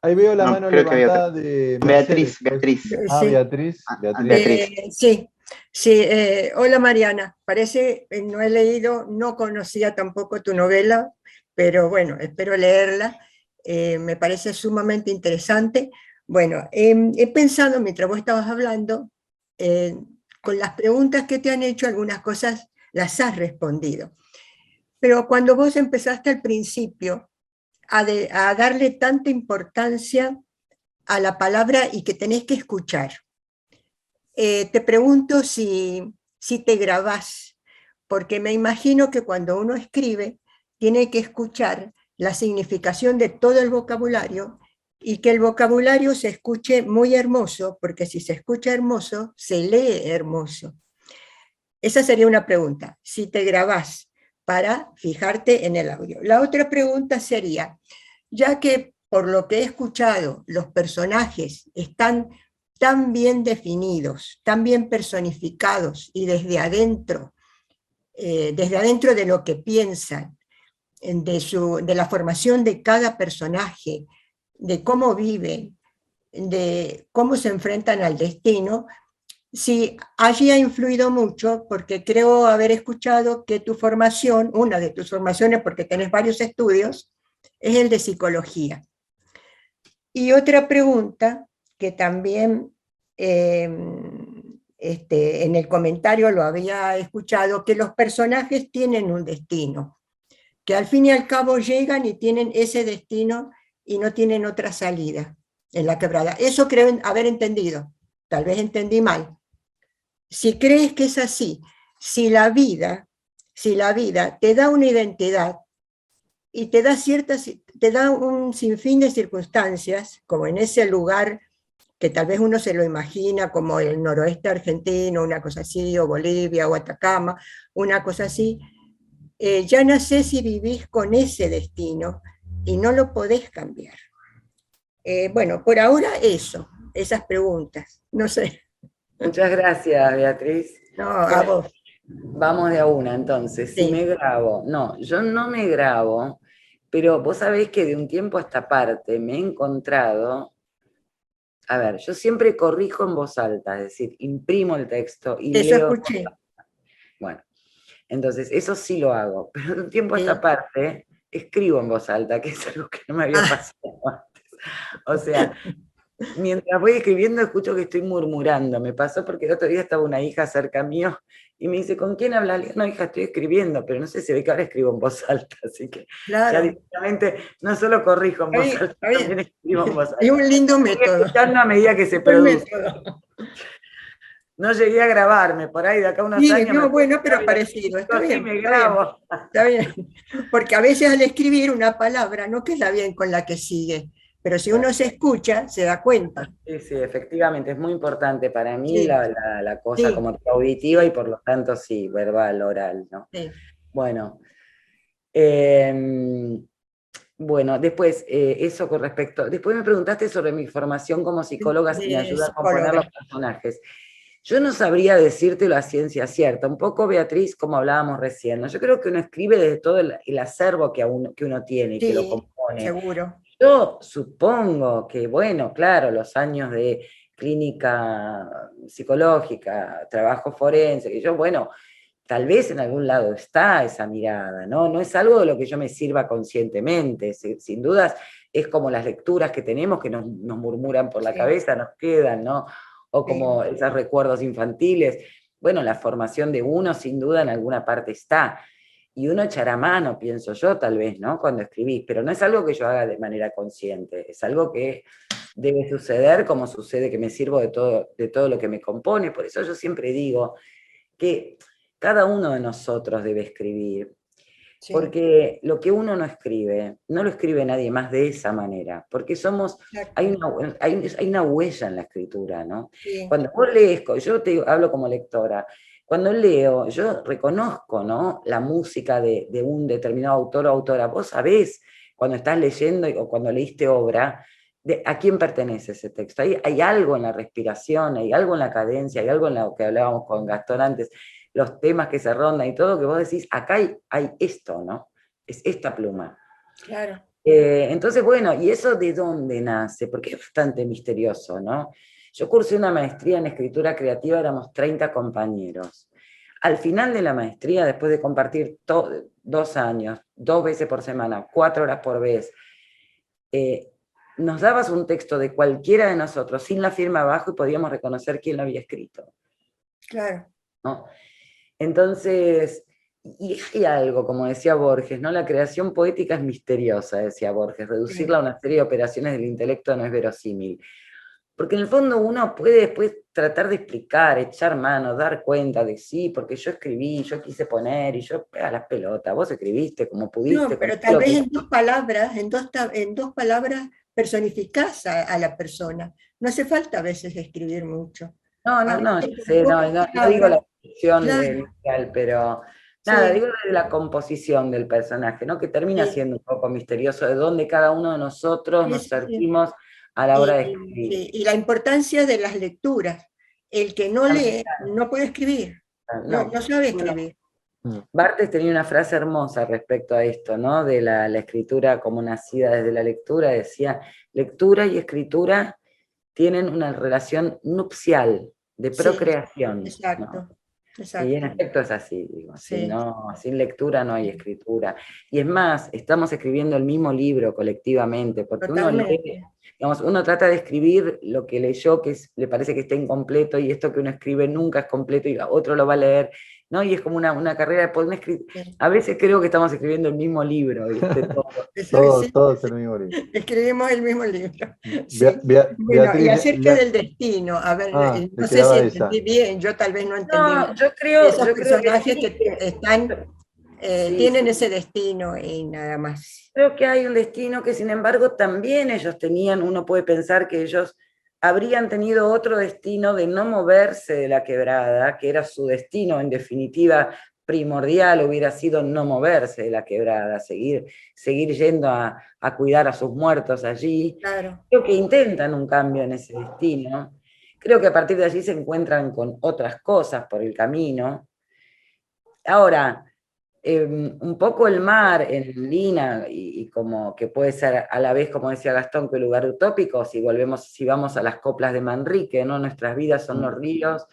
Ahí veo la No, mano creo que había levantada de Beatriz, Mercedes. Beatriz. Ah, Sí. Beatriz. Beatriz. Sí, sí. Hola Mariana, parece, no he leído, no conocía tampoco tu novela, pero bueno, espero leerla. Me parece sumamente interesante. Bueno, he pensado mientras vos estabas hablando, con las preguntas que te han hecho, algunas cosas las has respondido. Pero cuando vos empezaste al principio a darle tanta importancia a la palabra y que tenés que escuchar, te pregunto si te grabás, porque me imagino que cuando uno escribe tiene que escuchar la significación de todo el vocabulario y que el vocabulario se escuche muy hermoso, porque si se escucha hermoso, se lee hermoso. Esa sería una pregunta, si te grabás para fijarte en el audio. La otra pregunta sería, ya que por lo que he escuchado, los personajes están tan bien definidos, tan bien personificados y desde adentro de lo que piensan, de la formación de cada personaje, de cómo viven, de cómo se enfrentan al destino, sí, allí ha influido mucho porque creo haber escuchado que tu formación, una de tus formaciones, porque tenés varios estudios, es el de psicología. Y otra pregunta que también en el comentario lo había escuchado, que los personajes tienen un destino, que al fin y al cabo llegan y tienen ese destino y no tienen otra salida en la quebrada. Eso creo haber entendido, tal vez entendí mal. Si crees que es así, si la vida te da una identidad y te da un sinfín de circunstancias, como en ese lugar que tal vez uno se lo imagina como el noroeste argentino, una cosa así, o Bolivia, o Atacama, una cosa así, ya no sé si vivís con ese destino y no lo podés cambiar. Bueno, por ahora esas preguntas, no sé. Muchas gracias, Beatriz. No, a vos. Vamos de a una, entonces. Sí. Si me grabo. No, yo no me grabo, pero vos sabés que de un tiempo a esta parte me he encontrado... A ver, yo siempre corrijo en voz alta, es decir, imprimo el texto y Eso leo. escuché. Bueno, entonces eso sí lo hago, pero de un tiempo a Sí. esta parte escribo en voz alta, que es algo que no me había pasado antes. O sea, mientras voy escribiendo escucho que estoy murmurando. Me pasó porque el otro día estaba una hija cerca mío y me dice, ¿con quién hablas? Le digo, no, hija, estoy escribiendo, pero no sé, se ve que ahora escribo en voz alta, así que Claro. ya directamente no solo corrijo en voz alta, también escribo en voz alta. Es un lindo método. Escuchando a medida que se produce. No llegué a grabarme, por ahí de acá a unos Sí, años. no, bueno, pero parecido, está sí, bien, me grabo. está bien. Porque a veces al escribir una palabra no queda bien con la que sigue, pero si uno se escucha, se da cuenta. Sí, sí, efectivamente, es muy importante para mí Sí. la cosa Sí. como auditiva y por lo tanto sí, verbal, oral, ¿no? Sí. Bueno, bueno, después, eso con respecto, después me preguntaste sobre mi formación como psicóloga, si me ayuda a componer los personajes. Yo no sabría decírtelo a ciencia cierta, un poco, Beatriz, como hablábamos recién, ¿no? Yo creo que uno escribe desde todo el acervo que uno tiene y Sí, que lo compone. Seguro. Yo supongo que, bueno, claro, los años de clínica psicológica, trabajo forense, que yo, bueno, tal vez en algún lado está esa mirada, ¿no? No es algo de lo que yo me sirva conscientemente, sin dudas es como las lecturas que tenemos que nos murmuran por la Sí. cabeza, nos quedan, ¿no? O como Sí. esos recuerdos infantiles. Bueno, la formación de uno sin duda en alguna parte está. Y uno echará mano, pienso yo, tal vez, ¿no? Cuando escribís, pero no es algo que yo haga de manera consciente, es algo que debe suceder como sucede que me sirvo de todo lo que me compone. Por eso yo siempre digo que cada uno de nosotros debe escribir, Sí. porque lo que uno no escribe, no lo escribe nadie más de esa manera, porque Exacto. hay una huella en la escritura, ¿no? Sí. Cuando vos lees, yo hablo como lectora, cuando leo, yo reconozco, ¿no?, la música de un determinado autor o autora. Vos sabés, cuando estás leyendo o cuando leíste obra, a quién pertenece ese texto. Hay algo en la respiración, hay algo en la cadencia, hay algo en lo que hablábamos con Gastón antes, los temas que se rondan y todo, que vos decís, acá hay esto, ¿no? Es esta pluma. Claro. Entonces, bueno, ¿y eso de dónde nace? Porque es bastante misterioso, ¿no? Yo cursé una maestría en escritura creativa, éramos 30 compañeros. Al final de la maestría, después de compartir 2 años, 2 veces por semana, 4 horas por vez, nos dabas un texto de cualquiera de nosotros sin la firma abajo y podíamos reconocer quién lo había escrito. Claro. ¿No? Entonces, y hay algo, como decía Borges, ¿no? La creación poética es misteriosa, decía Borges, reducirla a una serie de operaciones del intelecto no es verosímil. Porque en el fondo uno puede después tratar de explicar, echar mano, dar cuenta de sí, porque yo escribí, yo quise poner, y yo pega las pelotas, vos escribiste como pudiste. No, pero tal vez en 2 palabras, en dos palabras personificás a la persona. No hace falta a veces escribir mucho. No, yo sé, no digo la descripción literal, pero nada, Sí. digo de la composición del personaje, ¿no? Que termina Sí. siendo un poco misterioso de dónde cada uno de nosotros nos Sí. servimos a la hora de escribir. Sí, y la importancia de las lecturas. El que no lee no puede escribir, no sabe escribir. Barthes tenía una frase hermosa respecto a esto, ¿no? De la escritura como nacida desde la lectura, decía, lectura y escritura tienen una relación nupcial, de procreación. Exacto, ¿no? exacto. Y en efecto es así, digo, Sí. sin lectura no hay escritura. Y es más, estamos escribiendo el mismo libro colectivamente, porque Totalmente. uno lee, digamos, uno trata de escribir lo que leyó, le parece que está incompleto, y esto que uno escribe nunca es completo, y otro lo va a leer, ¿no? Y es como una carrera de poder escribir. Sí. A veces creo que estamos escribiendo el mismo libro, ¿viste? Todos el mismo libro. Escribimos el mismo libro. Sí. Bueno, Beatriz, y acerca del destino, a ver, no sé si entendí bien, yo tal vez no entendí bien. Yo creo Esos personajes que sí, que están, tienen ese destino y nada más. Creo que hay un destino que, sin embargo, también ellos tenían. Uno puede pensar que ellos habrían tenido otro destino de no moverse de la quebrada, que era su destino, en definitiva, primordial hubiera sido no moverse de la quebrada, seguir yendo a cuidar a sus muertos allí. Claro. Creo que intentan un cambio en ese destino. Creo que a partir de allí se encuentran con otras cosas por el camino. Ahora, un poco el mar en Lina, y como que puede ser a la vez, como decía Gastón, que un lugar utópico, si vamos a las coplas de Manrique, ¿no? Nuestras vidas son los ríos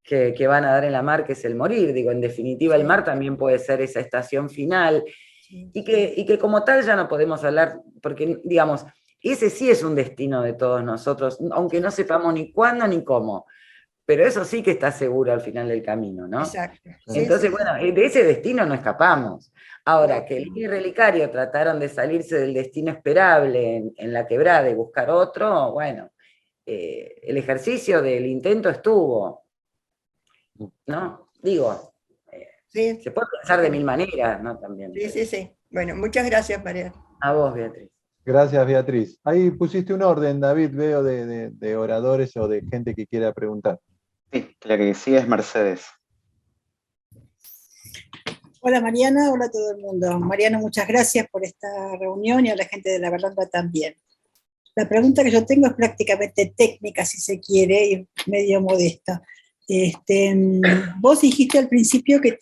que van a dar en la mar, que es el morir. Digo, en definitiva, el mar también puede ser esa estación final, y que como tal ya no podemos hablar, porque, digamos, ese sí es un destino de todos nosotros, aunque no sepamos ni cuándo ni cómo. Pero eso sí que está seguro al final del camino, ¿no? Exacto. Entonces, bueno, de ese destino no escapamos. Ahora, que Lina y Relicario trataron de salirse del destino esperable en la quebrada y buscar otro, bueno, el ejercicio del intento estuvo, ¿no? Digo, se puede pensar de 1000 maneras, ¿no? También. Sí. Bueno, muchas gracias, María. A vos, Beatriz. Gracias, Beatriz. Ahí pusiste un orden, David, veo, de oradores o de gente que quiera preguntar. Sí, la que sigue es Mercedes. Hola Mariana, hola a todo el mundo. Mariana, muchas gracias por esta reunión y a la gente de La Berlanda también. La pregunta que yo tengo es prácticamente técnica, si se quiere, y medio modesta. Vos dijiste al principio que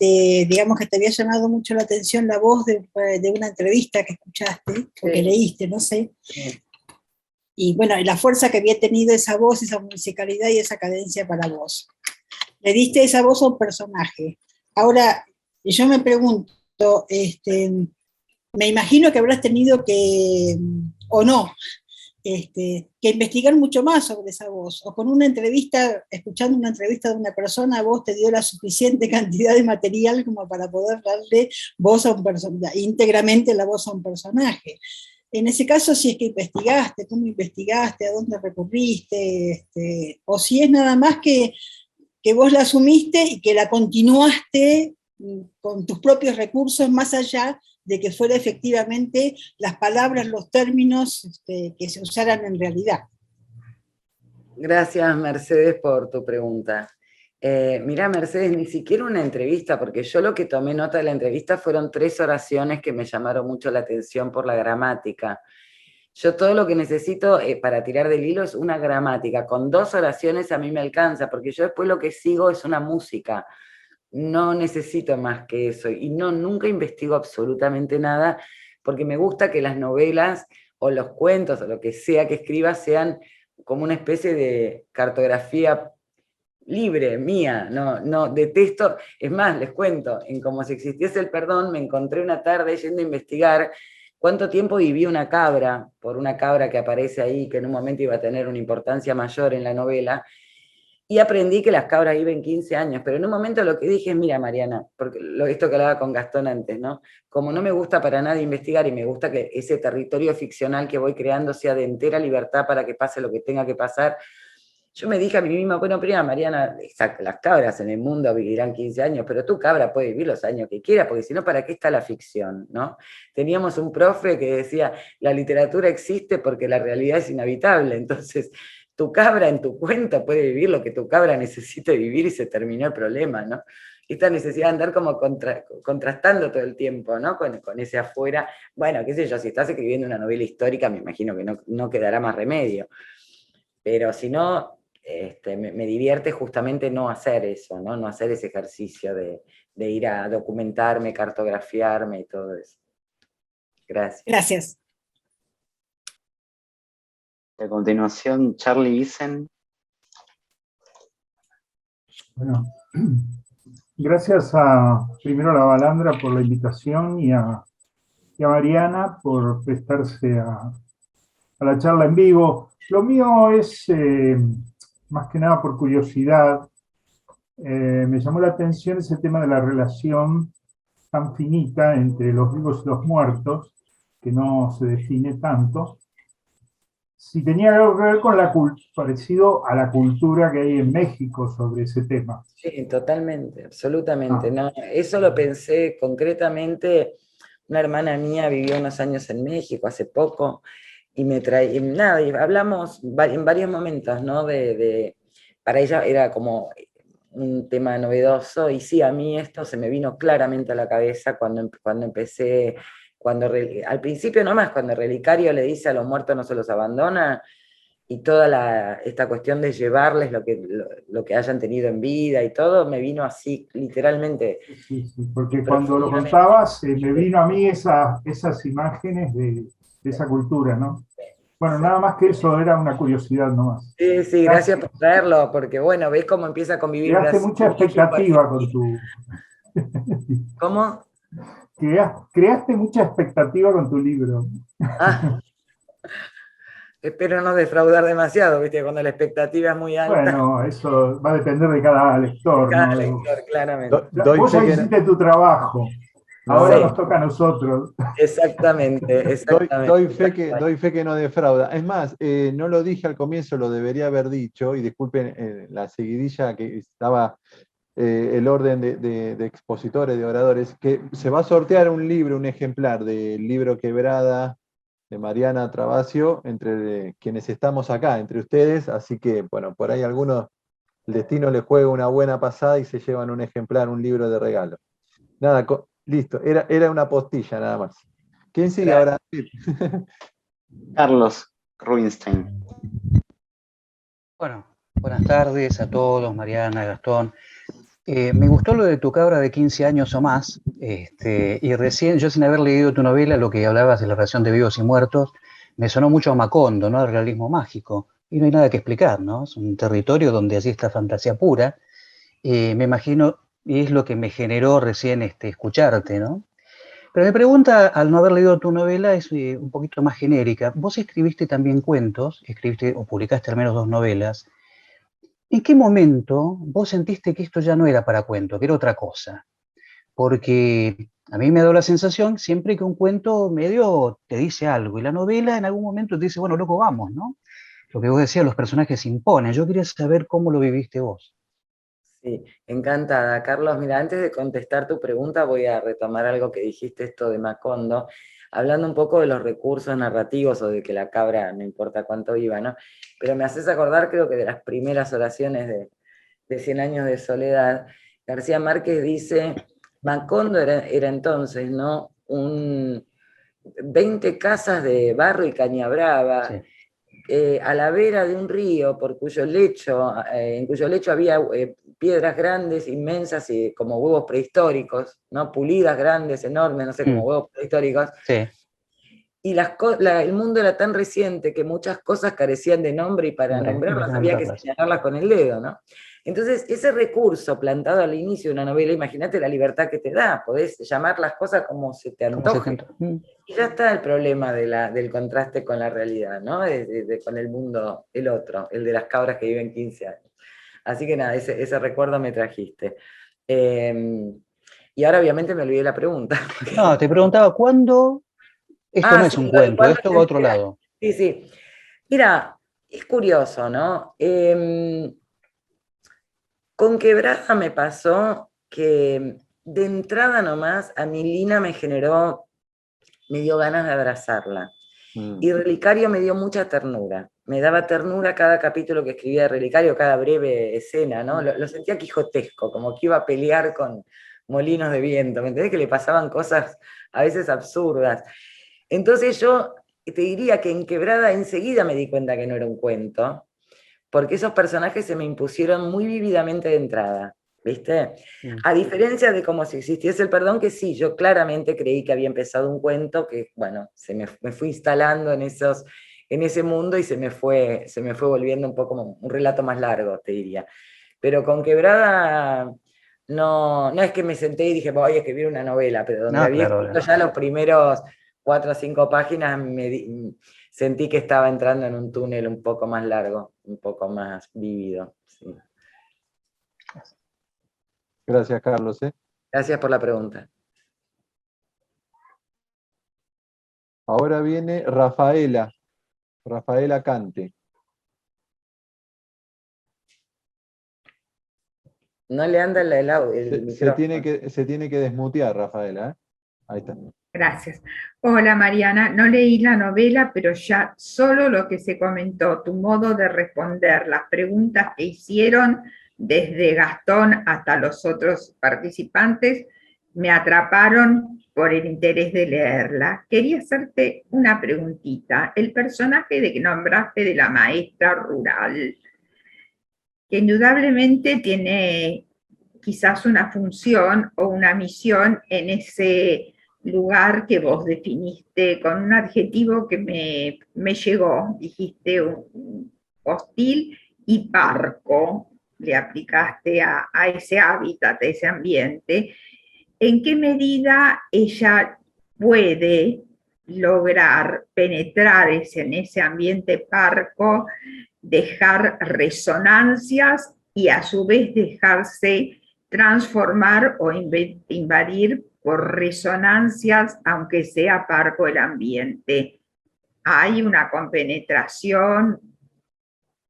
digamos que te había llamado mucho la atención la voz de una entrevista que escuchaste, o que leíste, no sé. Sí. Y bueno, la fuerza que había tenido esa voz, esa musicalidad y esa cadencia para vos. Le diste esa voz a un personaje. Ahora, yo me pregunto, me imagino que habrás tenido que o no, que investigar mucho más sobre esa voz, o con una entrevista, escuchando una entrevista de una persona, vos te dio la suficiente cantidad de material como para poder darle voz a un personaje, íntegramente la voz a un personaje. En ese caso, si es que investigaste, cómo investigaste, a dónde recurriste, o si es nada más que vos la asumiste y que la continuaste con tus propios recursos, más allá de que fuera efectivamente las palabras, los términos que se usaran en realidad. Gracias, Mercedes, por tu pregunta. Mirá, Mercedes, ni siquiera una entrevista, porque yo lo que tomé nota de la entrevista fueron 3 oraciones que me llamaron mucho la atención por la gramática. Yo todo lo que necesito para tirar del hilo es una gramática. Con 2 oraciones a mí me alcanza, porque yo después lo que sigo es una música. No necesito más que eso. Y nunca investigo absolutamente nada, porque me gusta que las novelas o los cuentos o lo que sea que escriba sean como una especie de cartografía libre, mía. No detesto. Es más, les cuento, en Como si existiese el perdón, me encontré una tarde yendo a investigar cuánto tiempo vivió una cabra, por una cabra que aparece ahí, que en un momento iba a tener una importancia mayor en la novela, y aprendí que las cabras viven 15 años, pero en un momento lo que dije es, mira, Mariana, porque esto que hablaba con Gastón antes, ¿no? Como no me gusta para nada investigar y me gusta que ese territorio ficcional que voy creando sea de entera libertad para que pase lo que tenga que pasar, yo me dije a mí misma, bueno, primero, Mariana, las cabras en el mundo vivirán 15 años, pero tu cabra puede vivir los años que quiera, porque si no, ¿para qué está la ficción? ¿No? Teníamos un profe que decía, la literatura existe porque la realidad es inhabitable, entonces tu cabra en tu cuento puede vivir lo que tu cabra necesite vivir y se terminó el problema, ¿no? Esta necesidad de andar como contrastando todo el tiempo, ¿no? Con ese afuera, bueno, qué sé yo, si estás escribiendo una novela histórica, me imagino que no quedará más remedio, pero si no, me divierte justamente no hacer eso, ¿no? No hacer ese ejercicio de ir a documentarme, cartografiarme y todo eso. Gracias. Gracias. A continuación, Charlie Eisen. Bueno, gracias primero a la Balandra por la invitación y a Mariana por prestarse a la charla en vivo. Lo mío es más que nada por curiosidad. Me llamó la atención ese tema de la relación tan finita entre los vivos y los muertos, que no se define tanto. Si tenía algo que ver con parecido a la cultura que hay en México sobre ese tema. Sí, totalmente, absolutamente. No, eso lo pensé concretamente. Una hermana mía vivió unos años en México hace poco y me trae, nada, y hablamos en varios momentos, ¿no? Para ella era como un tema novedoso, y sí, a mí esto se me vino claramente a la cabeza cuando empecé, al principio nomás, cuando el relicario le dice a los muertos no se los abandona, y toda esta cuestión de llevarles lo que hayan tenido en vida y todo, me vino así, literalmente. Sí, porque cuando lo contabas, me vino a mí esas imágenes de esa cultura, ¿no? Bueno, nada más que eso, era una curiosidad nomás. Sí, gracias por traerlo, porque bueno, ves cómo empieza a convivir. Creaste mucha expectativa con tu... ¿Cómo? Creaste mucha expectativa con tu libro. Espero no defraudar demasiado, ¿viste? Cuando la expectativa es muy alta. Bueno, eso va a depender de cada lector, cada ¿no? lector, claramente. Vos ya hiciste tu trabajo. Ahora nos toca a nosotros. Exactamente. Doy fe que no defrauda. Es más, no lo dije al comienzo, lo debería haber dicho, y disculpen la seguidilla que estaba el orden de expositores, de oradores, que se va a sortear un libro, un ejemplar del libro Quebrada de Mariana Travasio, entre quienes estamos acá, entre ustedes, así que, bueno, por ahí algunos, el destino les juega una buena pasada y se llevan un ejemplar, un libro de regalo. Nada, listo, era una postilla nada más. ¿Quién sigue ahora? Carlos Rubinstein. Bueno, buenas tardes a todos, Mariana, Gastón. Me gustó lo de tu cabra de 15 años o más, y recién, yo sin haber leído tu novela, lo que hablabas de la relación de vivos y muertos, me sonó mucho a Macondo, ¿no? Al realismo mágico, y no hay nada que explicar, ¿no? Es un territorio donde así está fantasía pura, me imagino, y es lo que me generó recién escucharte, ¿no? Pero mi pregunta, al no haber leído tu novela, es un poquito más genérica. Vos escribiste también cuentos, escribiste o publicaste al menos 2 novelas. ¿En qué momento vos sentiste que esto ya no era para cuento, que era otra cosa? Porque a mí me ha dado la sensación siempre que un cuento medio te dice algo, y la novela en algún momento te dice, bueno, loco, vamos, ¿no? Lo que vos decías, los personajes se imponen. Yo quería saber cómo lo viviste vos. Sí, encantada. Carlos, mira, antes de contestar tu pregunta voy a retomar algo que dijiste, esto de Macondo, hablando un poco de los recursos narrativos o de que la cabra no importa cuánto iba, ¿no? Pero me haces acordar, creo que de las primeras oraciones de 100 años de soledad, García Márquez dice, Macondo era entonces, ¿no? 20 casas de barro y caña brava, Sí. a la vera de un río en cuyo lecho había piedras grandes, inmensas, y como huevos prehistóricos, ¿no? Pulidas, grandes, enormes, no sé, como huevos prehistóricos. Sí. Y el mundo era tan reciente que muchas cosas carecían de nombre, y para nombrarlas había que señalarlas con el dedo, ¿no? Entonces, ese recurso plantado al inicio de una novela, imagínate la libertad que te da, podés llamar las cosas como se te antoje. Y ya está el problema del contraste con la realidad, ¿no? Con el mundo, el otro, el de las cabras que viven 15 años. Así que nada, ese recuerdo me trajiste. Y ahora obviamente me olvidé la pregunta. No, te preguntaba, ¿cuándo? Esto no es un cuento, esto va a otro lado. Sí, sí. Mira, es curioso, ¿no? Con Quebrada me pasó que de entrada nomás a mi Lina me dio ganas de abrazarla. Y Relicario me dio mucha ternura. Me daba ternura cada capítulo que escribía de Relicario, cada breve escena, ¿no? Lo sentía quijotesco, como que iba a pelear con molinos de viento, ¿me entendés? Que le pasaban cosas a veces absurdas. Entonces yo te diría que en Quebrada enseguida me di cuenta que no era un cuento, porque esos personajes se me impusieron muy vívidamente de entrada, ¿viste? A diferencia de como si existiese el perdón, que sí, yo claramente creí que había empezado un cuento que, bueno, me fui instalando en ese mundo y se me fue volviendo un poco como un relato más largo, te diría. Pero con Quebrada no es que me senté y dije, voy a escribir una novela, pero donde había escrito ya los primeros 4 o 5 páginas, sentí que estaba entrando en un túnel un poco más largo, un poco más vívido. Sí. Gracias, Carlos. Gracias por la pregunta. Ahora viene Rafaela Cante. No le anda el micrófono. Se tiene que desmutear, Rafaela. Ahí está. Gracias. Hola Mariana, no leí la novela, pero ya solo lo que se comentó, tu modo de responder, las preguntas que hicieron desde Gastón hasta los otros participantes, me atraparon por el interés de leerla. Quería hacerte una preguntita. El personaje que nombraste de la maestra rural, que indudablemente tiene quizás una función o una misión en ese lugar que vos definiste con un adjetivo que me llegó, dijiste hostil y parco, le aplicaste a ese hábitat, a ese ambiente. ¿En qué medida ella puede lograr penetrar en ese ambiente parco, dejar resonancias y a su vez dejarse transformar o invadir por resonancias, aunque sea parco el ambiente? ¿Hay una compenetración?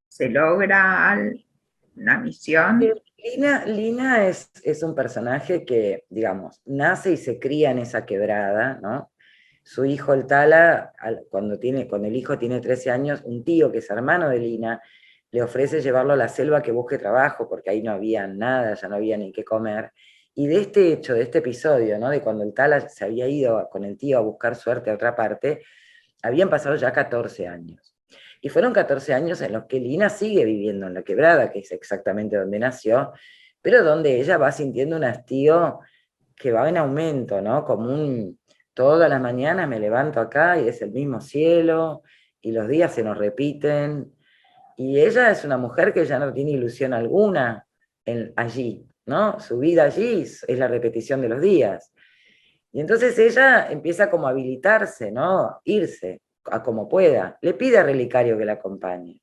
¿Se logra una misión? Lina es un personaje que, digamos, nace y se cría en esa quebrada, ¿no? Su hijo, el Tala, cuando el hijo tiene 13 años, un tío que es hermano de Lina, le ofrece llevarlo a la selva que busque trabajo, porque ahí no había nada, ya no había ni qué comer. Y de este hecho, de este episodio, ¿no? De cuando el Tala se había ido con el tío a buscar suerte a otra parte, habían pasado ya 14 años. Y fueron 14 años en los que Lina sigue viviendo en la quebrada, que es exactamente donde nació, pero donde ella va sintiendo un hastío que va en aumento, ¿no? Como todas las mañanas me levanto acá y es el mismo cielo, y los días se nos repiten, y ella es una mujer que ya no tiene ilusión alguna allí, ¿no? Su vida allí es la repetición de los días. Y entonces ella empieza como a habilitarse, ¿no? Irse a como pueda. Le pide a Relicario que la acompañe.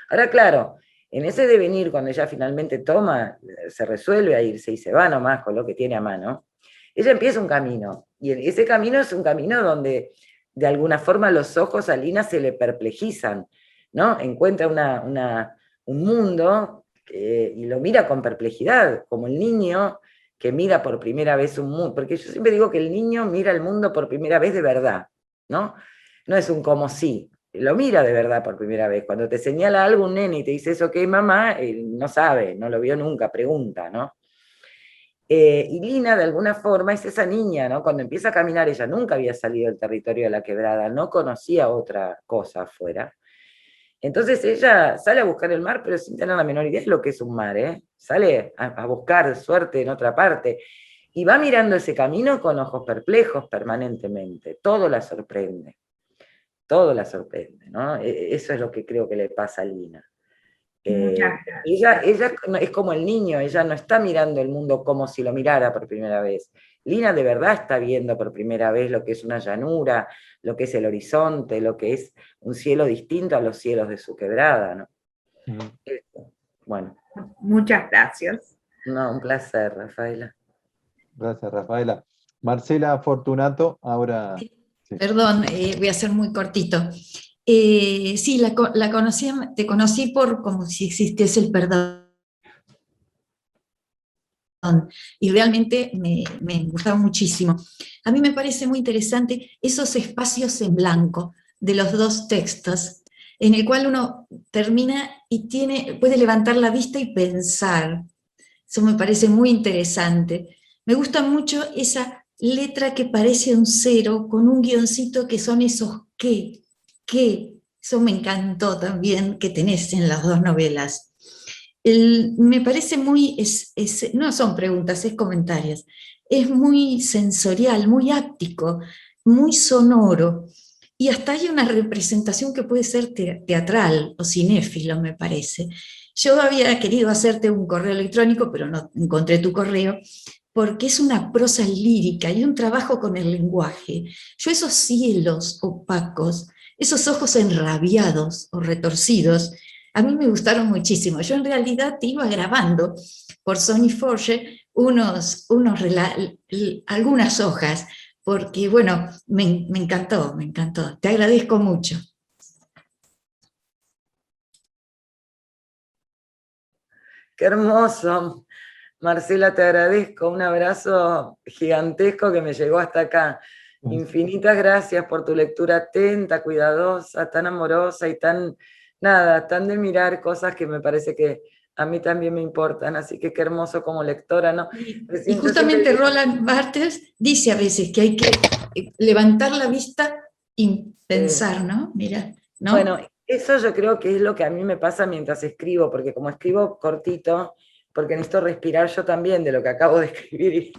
Ahora, claro, en ese devenir, cuando ella finalmente toma, se resuelve a irse y se va nomás con lo que tiene a mano, ella empieza un camino. Y ese camino es un camino donde de alguna forma los ojos a Lina se le perplejizan, ¿no? Encuentra un mundo y lo mira con perplejidad, como el niño que mira por primera vez un mundo, porque yo siempre digo que el niño mira el mundo por primera vez de verdad, ¿no? No es un como si, lo mira de verdad por primera vez. Cuando te señala algo un nene y te dice eso que es mamá, él no sabe, no lo vio nunca, pregunta, ¿no? Y Lina, de alguna forma, es esa niña, ¿no? Cuando empieza a caminar, ella nunca había salido del territorio de la quebrada, no conocía otra cosa afuera. Entonces ella sale a buscar el mar, pero sin tener la menor idea de lo que es un mar, ¿eh? Sale a buscar suerte en otra parte. Y va mirando ese camino con ojos perplejos permanentemente. Todo la sorprende. Todo la sorprende, ¿no? Eso es lo que creo que le pasa a Lina. Ella es como el niño, ella no está mirando el mundo como si lo mirara por primera vez. Lina de verdad está viendo por primera vez lo que es una llanura, lo que es el horizonte, lo que es un cielo distinto a los cielos de su quebrada, ¿no? Bueno. Muchas gracias. No, un placer, Rafaela. Gracias, Rafaela. Marcela Fortunato, ahora... Sí. Perdón, voy a ser muy cortito. Sí, la conocí, te conocí por como si existiese el perdón. Y realmente me gustaron muchísimo. A mí me parece muy interesante esos espacios en blanco de los dos textos, en el cual uno termina y puede levantar la vista y pensar. Eso me parece muy interesante. Me gusta mucho esa letra que parece un cero con un guioncito que son esos qué. Eso me encantó también que tenés en las dos novelas. Me parece muy, no son preguntas, es comentarios, es muy sensorial, muy áptico, muy sonoro, y hasta hay una representación que puede ser teatral o cinéfilo, me parece. Yo había querido hacerte un correo electrónico, pero no encontré tu correo, porque es una prosa lírica y un trabajo con el lenguaje. Yo esos cielos opacos, esos ojos enrabiados o retorcidos, a mí me gustaron muchísimo. Yo en realidad te iba grabando por Sony Forge algunas hojas, porque bueno, me encantó, me encantó. Te agradezco mucho. Qué hermoso. Marcela, te agradezco. Un abrazo gigantesco que me llegó hasta acá. Infinitas gracias por tu lectura atenta, cuidadosa, tan amorosa y tan de mirar cosas que me parece que a mí también me importan, así que qué hermoso como lectora, ¿no? Y justamente Roland Barthes dice a veces que hay que levantar la vista y pensar, ¿no? Mira, ¿no? Bueno, eso yo creo que es lo que a mí me pasa mientras escribo, porque como escribo cortito, porque necesito respirar yo también de lo que acabo de escribir y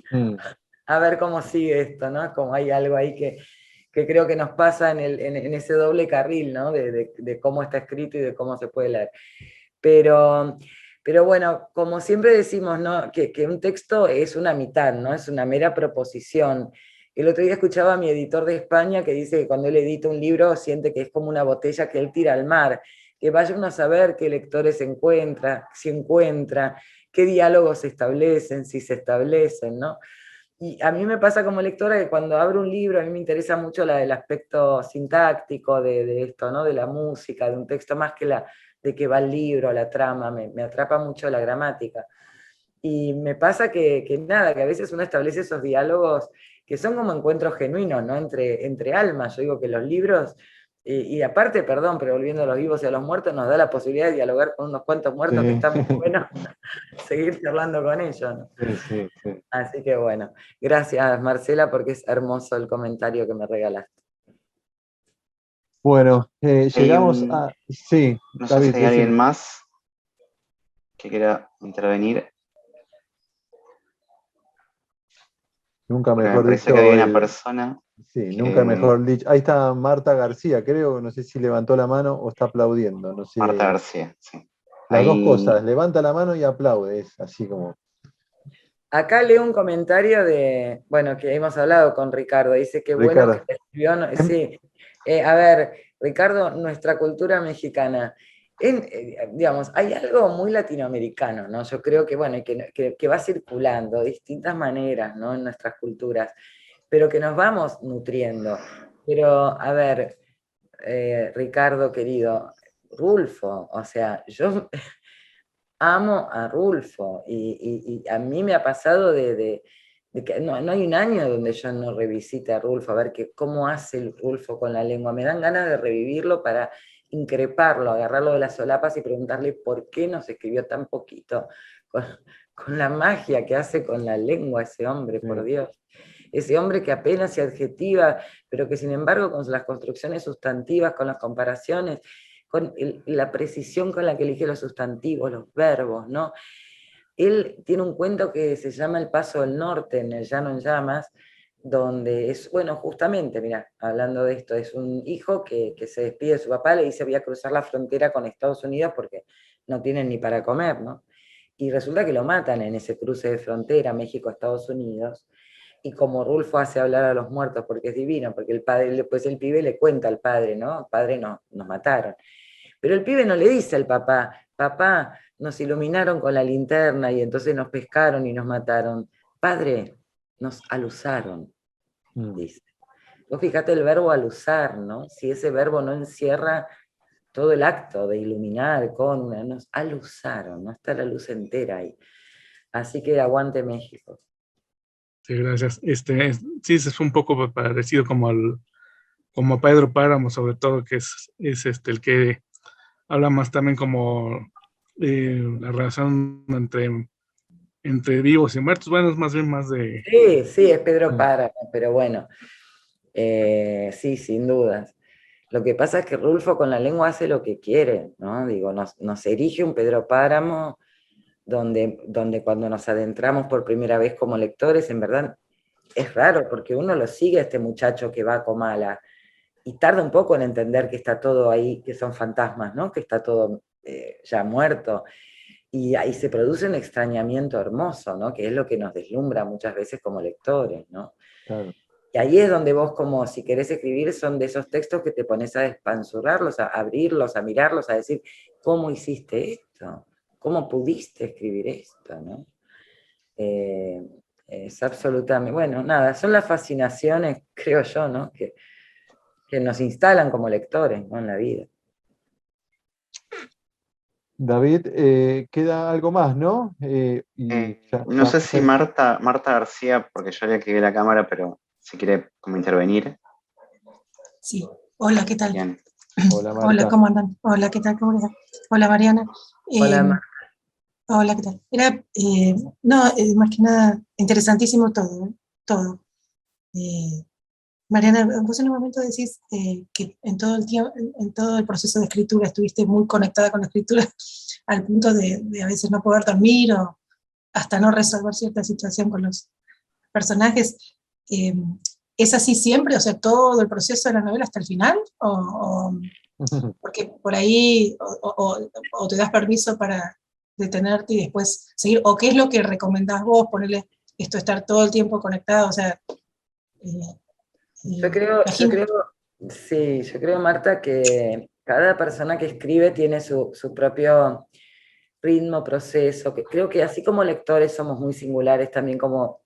a ver cómo sigue esto, ¿no? Como hay algo ahí que creo que nos pasa en ese doble carril, ¿no? De cómo está escrito y de cómo se puede leer. Pero bueno, como siempre decimos, ¿no? Que un texto es una mitad, ¿no? Es una mera proposición. El otro día escuchaba a mi editor de España que dice que cuando él edita un libro siente que es como una botella que él tira al mar, que vaya uno a saber qué lectores se encuentra, si encuentra, qué diálogos se establecen, si se establecen, ¿no? Y a mí me pasa como lectora que cuando abro un libro, a mí me interesa mucho el aspecto sintáctico de esto, ¿no? De la música, de un texto, más que de que va el libro, la trama, me atrapa mucho la gramática. Y me pasa que a veces uno establece esos diálogos que son como encuentros genuinos, ¿no? Entre almas. Yo digo que los libros, y aparte, perdón, pero volviendo a los vivos y a los muertos, nos da la posibilidad de dialogar con unos cuantos muertos que están muy buenos, seguir charlando con ellos, ¿no? Sí. Así que bueno, gracias Marcela, porque es hermoso el comentario que me regalaste. Bueno, llegamos a... Sí, no sé si hay alguien más que quiera intervenir. Nunca mejor me dicho. Que había una persona. Sí, nunca mejor dicho. Ahí está Marta García, creo, no sé si levantó la mano o está aplaudiendo. No sé. Marta García, sí. Las dos cosas, levanta la mano y aplaude, es así como. Acá leo un comentario de, bueno, que hemos hablado con Ricardo, dice que bueno Ricardo. que escribió, sí. A ver, Ricardo, nuestra cultura mexicana, digamos, hay algo muy latinoamericano, ¿no? Yo creo que, bueno, que va circulando de distintas maneras, ¿no? En nuestras culturas, pero que nos vamos nutriendo. Pero, a ver, Ricardo querido, Rulfo, o sea, yo amo a Rulfo y a mí me ha pasado de que no hay un año donde yo no revisite a Rulfo, a ver cómo hace el Rulfo con la lengua. Me dan ganas de revivirlo para increparlo, agarrarlo de las solapas y preguntarle por qué nos escribió tan poquito, con la magia que hace con la lengua ese hombre, por Dios. Ese hombre que apenas se adjetiva, pero que sin embargo con las construcciones sustantivas, con las comparaciones, con la precisión con la que elige los sustantivos, los verbos, ¿no? Él tiene un cuento que se llama El Paso del Norte, en El Llano en Llamas, donde es, bueno, justamente, mira, hablando de esto, es un hijo que se despide de su papá, le dice voy a cruzar la frontera con Estados Unidos porque no tienen ni para comer, ¿no? Y resulta que lo matan en ese cruce de frontera, México-Estados Unidos, y como Rulfo hace hablar a los muertos porque es divino, porque el padre, pues el pibe le cuenta al padre, ¿no? Padre, no, nos mataron. Pero el pibe no le dice al papá, papá, nos iluminaron con la linterna y entonces nos pescaron y nos mataron. Padre, nos alusaron, dice. Vos fíjate el verbo alusar, ¿no? Si ese verbo no encierra todo el acto de iluminar con, nos alusaron, no está la luz entera ahí. Así que aguante México. Sí, gracias. Sí, es un poco parecido como Pedro Páramo, sobre todo, que es el que habla más también como la relación entre vivos y muertos. Bueno, es más bien más de... Sí, es Pedro Páramo, pero bueno, sí, sin dudas. Lo que pasa es que Rulfo con la lengua hace lo que quiere, ¿no? Digo, nos erige un Pedro Páramo donde cuando nos adentramos por primera vez como lectores, en verdad es raro, porque uno lo sigue a este muchacho que va a Comala, y tarda un poco en entender que está todo ahí, que son fantasmas, ¿no? Que está todo ya muerto. Y ahí se produce un extrañamiento hermoso, ¿no? Que es lo que nos deslumbra muchas veces como lectores, ¿no? Claro. Y ahí es donde vos, como si querés escribir, son de esos textos que te pones a despanzurrarlos, a abrirlos, a mirarlos, a decir, ¿cómo hiciste esto? ¿Cómo pudiste escribir esto? ¿No? Es absolutamente, bueno, nada, son las fascinaciones, creo yo, ¿no? Que nos instalan como lectores, ¿no? En la vida. David, queda algo más, ¿no? No sé si Marta García, porque yo le activé la cámara, pero si quiere como intervenir. Sí, hola, ¿qué tal? Bien. Hola, Marta. Hola, ¿cómo andan? Hola, ¿qué tal? ¿Cómo les va? Hola, Mariana. Hola, Marta. Hola, ¿qué tal? Era, más que nada, interesantísimo todo, ¿eh? Todo. Mariana, vos en un momento decís que en todo el tiempo, en todo el proceso de escritura estuviste muy conectada con la escritura al punto de a veces no poder dormir o hasta no resolver cierta situación con los personajes. ¿Es así siempre? O sea, todo el proceso de la novela hasta el final, porque por ahí o te das permiso para detenerte y después seguir, o qué es lo que recomendás vos, ponerle esto, estar todo el tiempo conectado, o sea... Yo creo, Marta, que cada persona que escribe tiene su propio ritmo, proceso, que creo que así como lectores somos muy singulares, también como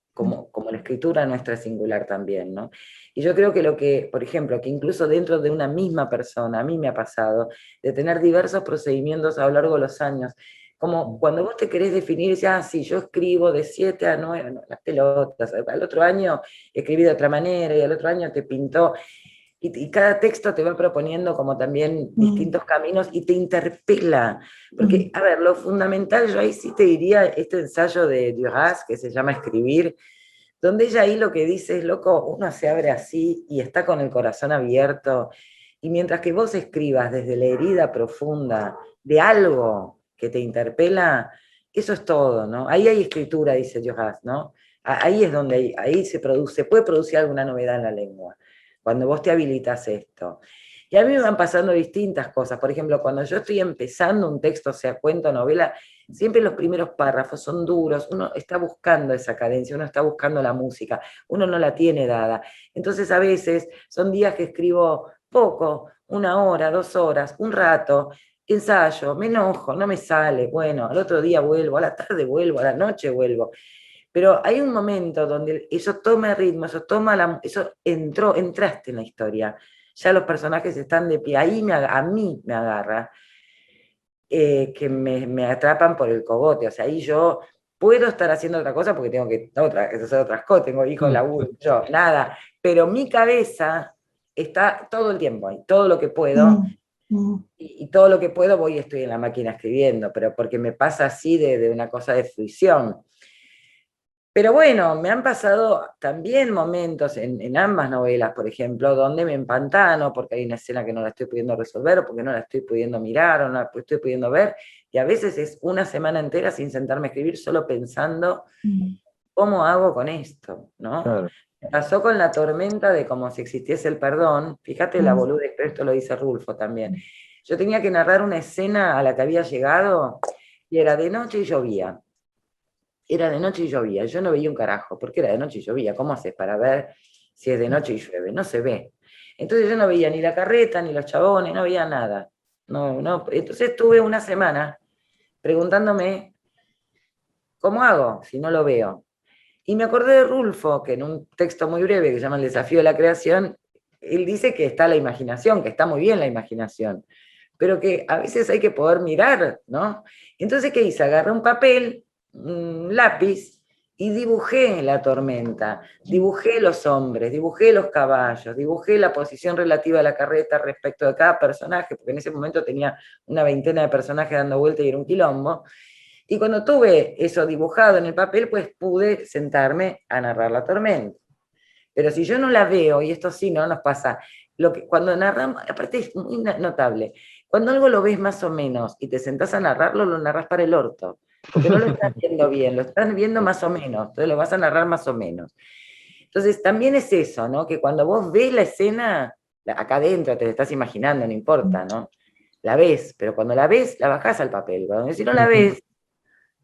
la escritura nuestra es singular también, ¿no? Y yo creo que por ejemplo, que incluso dentro de una misma persona, a mí me ha pasado, de tener diversos procedimientos a lo largo de los años, como cuando vos te querés definir, dices, sí, yo escribo de 7 a 9, no, las pelotas, al otro año escribí de otra manera, y al otro año te pintó, y cada texto te va proponiendo como también distintos caminos y te interpela, porque, a ver, lo fundamental, yo ahí sí te diría este ensayo de Duras, que se llama Escribir, donde ella ahí lo que dice es, loco, uno se abre así y está con el corazón abierto, y mientras que vos escribas desde la herida profunda de algo que te interpela, eso es todo, ¿no? Ahí hay escritura, dice Duras, ¿no? Ahí es donde ahí se puede producir alguna novedad en la lengua, cuando vos te habilitas esto. Y a mí me van pasando distintas cosas. Por ejemplo, cuando yo estoy empezando un texto, sea cuento, novela, siempre los primeros párrafos son duros, uno está buscando esa cadencia, uno está buscando la música, uno no la tiene dada. Entonces a veces son días que escribo poco, 1 hora, 2 horas, un rato, ensayo, me enojo, no me sale, bueno, al otro día vuelvo, a la tarde vuelvo, a la noche vuelvo. Pero hay un momento donde eso toma ritmo, eso entraste en la historia. Ya los personajes están de pie, ahí a mí me agarra, que me atrapan por el cogote. O sea, ahí yo puedo estar haciendo otra cosa porque tengo que hacer otras cosas, tengo hijos, laburo, yo, nada. Pero mi cabeza está todo el tiempo ahí, todo lo que puedo. Y todo lo que puedo estoy en la máquina escribiendo, pero porque me pasa así de una cosa de fruición. Pero bueno, me han pasado también momentos en ambas novelas, por ejemplo, donde me empantano porque hay una escena que no la estoy pudiendo resolver, o porque no la estoy pudiendo mirar, o no la estoy pudiendo ver, y a veces es una semana entera sin sentarme a escribir, solo pensando cómo hago con esto, ¿no? Claro. Me pasó con La tormenta de Como si existiese el perdón, fíjate la boludez, pero esto lo dice Rulfo también. Yo tenía que narrar una escena a la que había llegado, y era de noche y llovía. Era de noche y llovía, yo no veía un carajo, porque era de noche y llovía. ¿Cómo haces para ver si es de noche y llueve? No se ve. Entonces yo no veía ni la carreta, ni los chabones, no veía nada. Entonces estuve una semana preguntándome, ¿cómo hago si no lo veo? Y me acordé de Rulfo, que en un texto muy breve que se llama El desafío de la creación, él dice que está la imaginación, que está muy bien la imaginación, pero que a veces hay que poder mirar, ¿no? Entonces, ¿qué hice? Agarré un papel, un lápiz, y dibujé la tormenta, dibujé los hombres, dibujé los caballos, dibujé la posición relativa de la carreta respecto de cada personaje, porque en ese momento tenía una veintena de personajes dando vuelta y era un quilombo. Y cuando tuve eso dibujado en el papel, pues pude sentarme a narrar la tormenta. Pero si yo no la veo, y esto sí no nos pasa, cuando narramos, aparte es muy notable, cuando algo lo ves más o menos y te sentás a narrarlo, lo narras para el orto, porque no lo estás viendo bien, lo estás viendo más o menos, entonces lo vas a narrar más o menos. Entonces también es eso, ¿no? Que cuando vos ves la escena, acá adentro te la estás imaginando, no importa, ¿no? La ves, pero cuando la ves, la bajás al papel. Cuando si no la ves,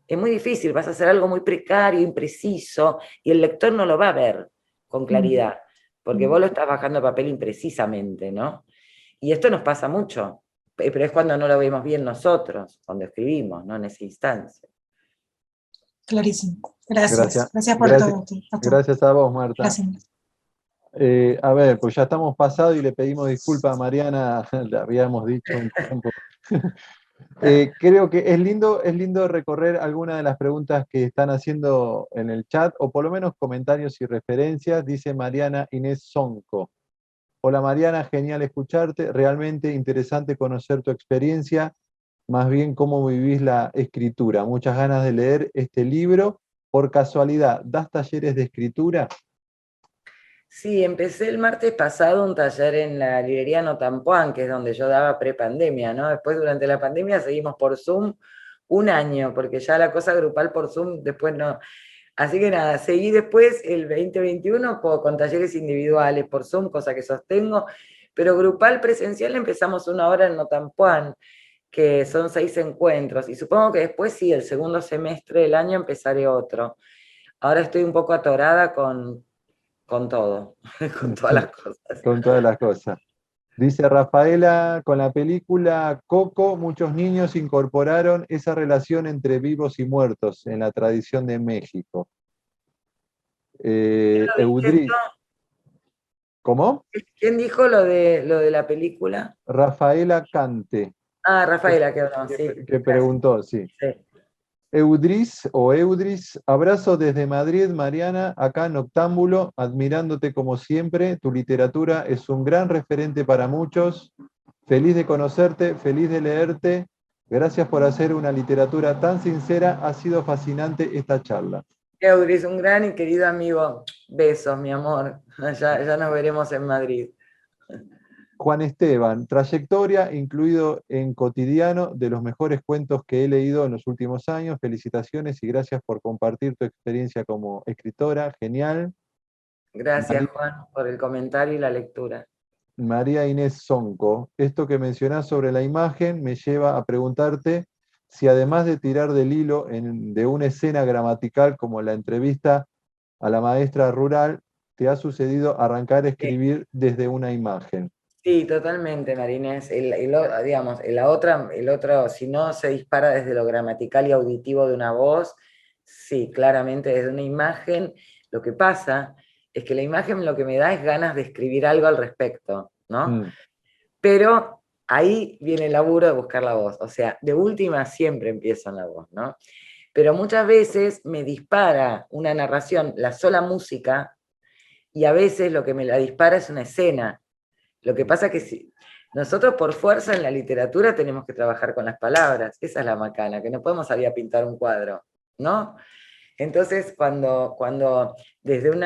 es muy difícil, vas a hacer algo muy precario, impreciso, y el lector no lo va a ver con claridad, porque vos lo estás bajando a papel imprecisamente, ¿no? Y esto nos pasa mucho, pero es cuando no lo vemos bien nosotros, cuando escribimos, ¿no? En esa instancia. Clarísimo. Gracias. Gracias por todo. Gracias a vos, Marta. Gracias. A ver, pues ya estamos pasados y le pedimos disculpas a Mariana, le habíamos dicho un tiempo. Creo que es lindo recorrer algunas de las preguntas que están haciendo en el chat, o por lo menos comentarios y referencias. Dice Mariana Inés Sonco. Hola Mariana, genial escucharte, realmente interesante conocer tu experiencia, más bien cómo vivís la escritura. Muchas ganas de leer este libro. Por casualidad, ¿das talleres de escritura? Sí, empecé el martes pasado un taller en la librería Notampuán, que es donde yo daba prepandemia, ¿no? Después, durante la pandemia, seguimos por Zoom 1 año, porque ya la cosa grupal por Zoom después no. Así que nada, seguí después el 2021 con talleres individuales por Zoom, cosa que sostengo, pero grupal presencial empezamos 1 hora en Notampuán, que son 6 encuentros, y supongo que después sí, el segundo semestre del año empezaré otro. Ahora estoy un poco atorada con todo, con todas las cosas. Con todas las cosas. Dice Rafaela, con la película Coco, muchos niños incorporaron esa relación entre vivos y muertos en la tradición de México. Eudris. ¿Cómo? ¿Quién dijo lo de la película? Rafaela Cante. Ah, Rafaela, que habló, sí. Que preguntó, sí. Sí. Eudris, abrazo desde Madrid, Mariana, acá en Noctámbulo, admirándote como siempre, tu literatura es un gran referente para muchos, feliz de conocerte, feliz de leerte, gracias por hacer una literatura tan sincera, ha sido fascinante esta charla. Eudris, un gran y querido amigo, besos, mi amor, ya nos veremos en Madrid. Juan Esteban, trayectoria incluido en Cotidiano, de los mejores cuentos que he leído en los últimos años. Felicitaciones y gracias por compartir tu experiencia como escritora. Genial. Gracias, Juan, por el comentario y la lectura. María Inés Sonco, esto que mencionás sobre la imagen me lleva a preguntarte si además de tirar del hilo de una escena gramatical como la entrevista a la maestra rural, te ha sucedido arrancar a escribir desde una imagen. Sí, totalmente, Marinés. Digamos, el otro, si no se dispara desde lo gramatical y auditivo de una voz, sí, claramente desde una imagen. Lo que pasa es que la imagen lo que me da es ganas de escribir algo al respecto, ¿no? Pero ahí viene el laburo de buscar la voz. O sea, de última siempre empiezo en la voz, ¿no? Pero muchas veces me dispara una narración, la sola música, y a veces lo que me la dispara es una escena. Lo que pasa es que nosotros por fuerza en la literatura tenemos que trabajar con las palabras, esa es la macana, que no podemos salir a pintar un cuadro, ¿no? Entonces cuando desde un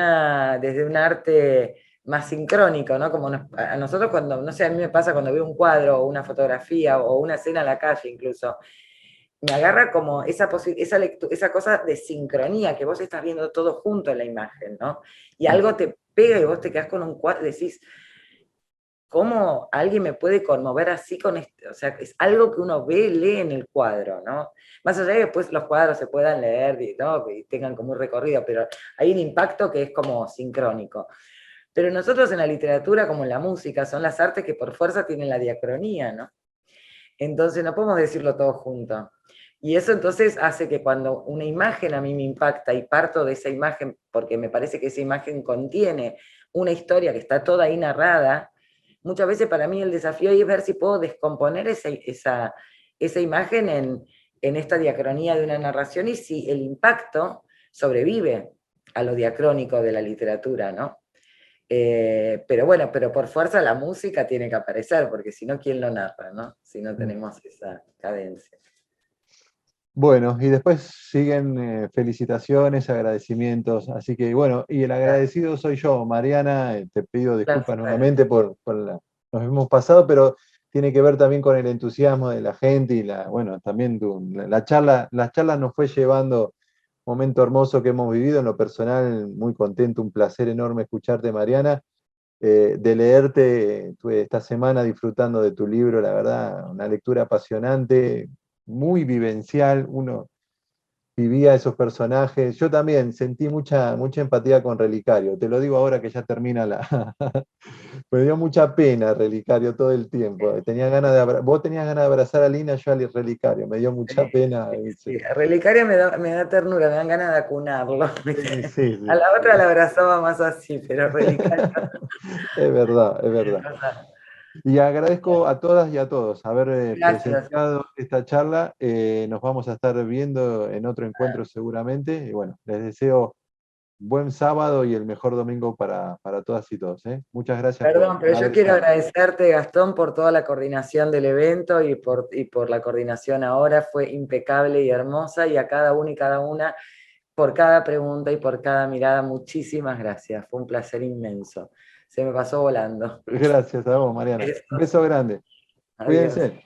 arte más sincrónico, ¿no? Como a nosotros cuando, no sé, a mí me pasa cuando veo un cuadro o una fotografía o una escena en la calle incluso, me agarra como esa cosa de sincronía, que vos estás viendo todo junto en la imagen, ¿no? Y algo te pega y vos te quedás con un cuadro, decís, ¿cómo alguien me puede conmover así con esto? O sea, es algo que uno lee en el cuadro, ¿no? Más allá de que después los cuadros se puedan leer, ¿no? Que tengan como un recorrido, pero hay un impacto que es como sincrónico. Pero nosotros en la literatura, como en la música, son las artes que por fuerza tienen la diacronía, ¿no? Entonces no podemos decirlo todo junto. Y eso entonces hace que cuando una imagen a mí me impacta y parto de esa imagen, porque me parece que esa imagen contiene una historia que está toda ahí narrada, muchas veces para mí el desafío es ver si puedo descomponer esa imagen en esta diacronía de una narración y si el impacto sobrevive a lo diacrónico de la literatura, ¿no? Pero bueno, pero por fuerza la música tiene que aparecer, porque si no, ¿quién lo narra, no? Si no tenemos esa cadencia. Bueno, y después siguen felicitaciones, agradecimientos, así que bueno, y el agradecido soy yo, Mariana, te pido disculpas nuevamente nos hemos pasado, pero tiene que ver también con el entusiasmo de la gente y bueno, también la charla nos fue llevando un momento hermoso que hemos vivido, en lo personal muy contento, un placer enorme escucharte, Mariana, de leerte, estuve esta semana disfrutando de tu libro, la verdad, una lectura apasionante, muy vivencial, uno vivía esos personajes. Yo también sentí mucha empatía con Relicario, te lo digo ahora que ya termina me dio mucha pena Relicario todo el tiempo. Vos tenías ganas de abrazar a Lina, yo al Relicario, me dio mucha pena. Sí, Relicario me da ternura, me dan ganas de acunarlo. Sí. A la otra la abrazaba más así, pero Relicario... Es verdad. Y agradezco a todas y a todos haber presenciado esta charla. Nos vamos a estar viendo en otro encuentro seguramente. Y bueno, les deseo buen sábado y el mejor domingo para todas y todos. Muchas gracias. Perdón, pero yo quiero agradecerte, Gastón, por toda la coordinación del evento y por la coordinación ahora. Fue impecable y hermosa. Y a cada uno y cada una, por cada pregunta y por cada mirada, muchísimas gracias. Fue un placer inmenso. Se me pasó volando. Gracias a vos, Mariana. Un beso grande. Adiós. Cuídense.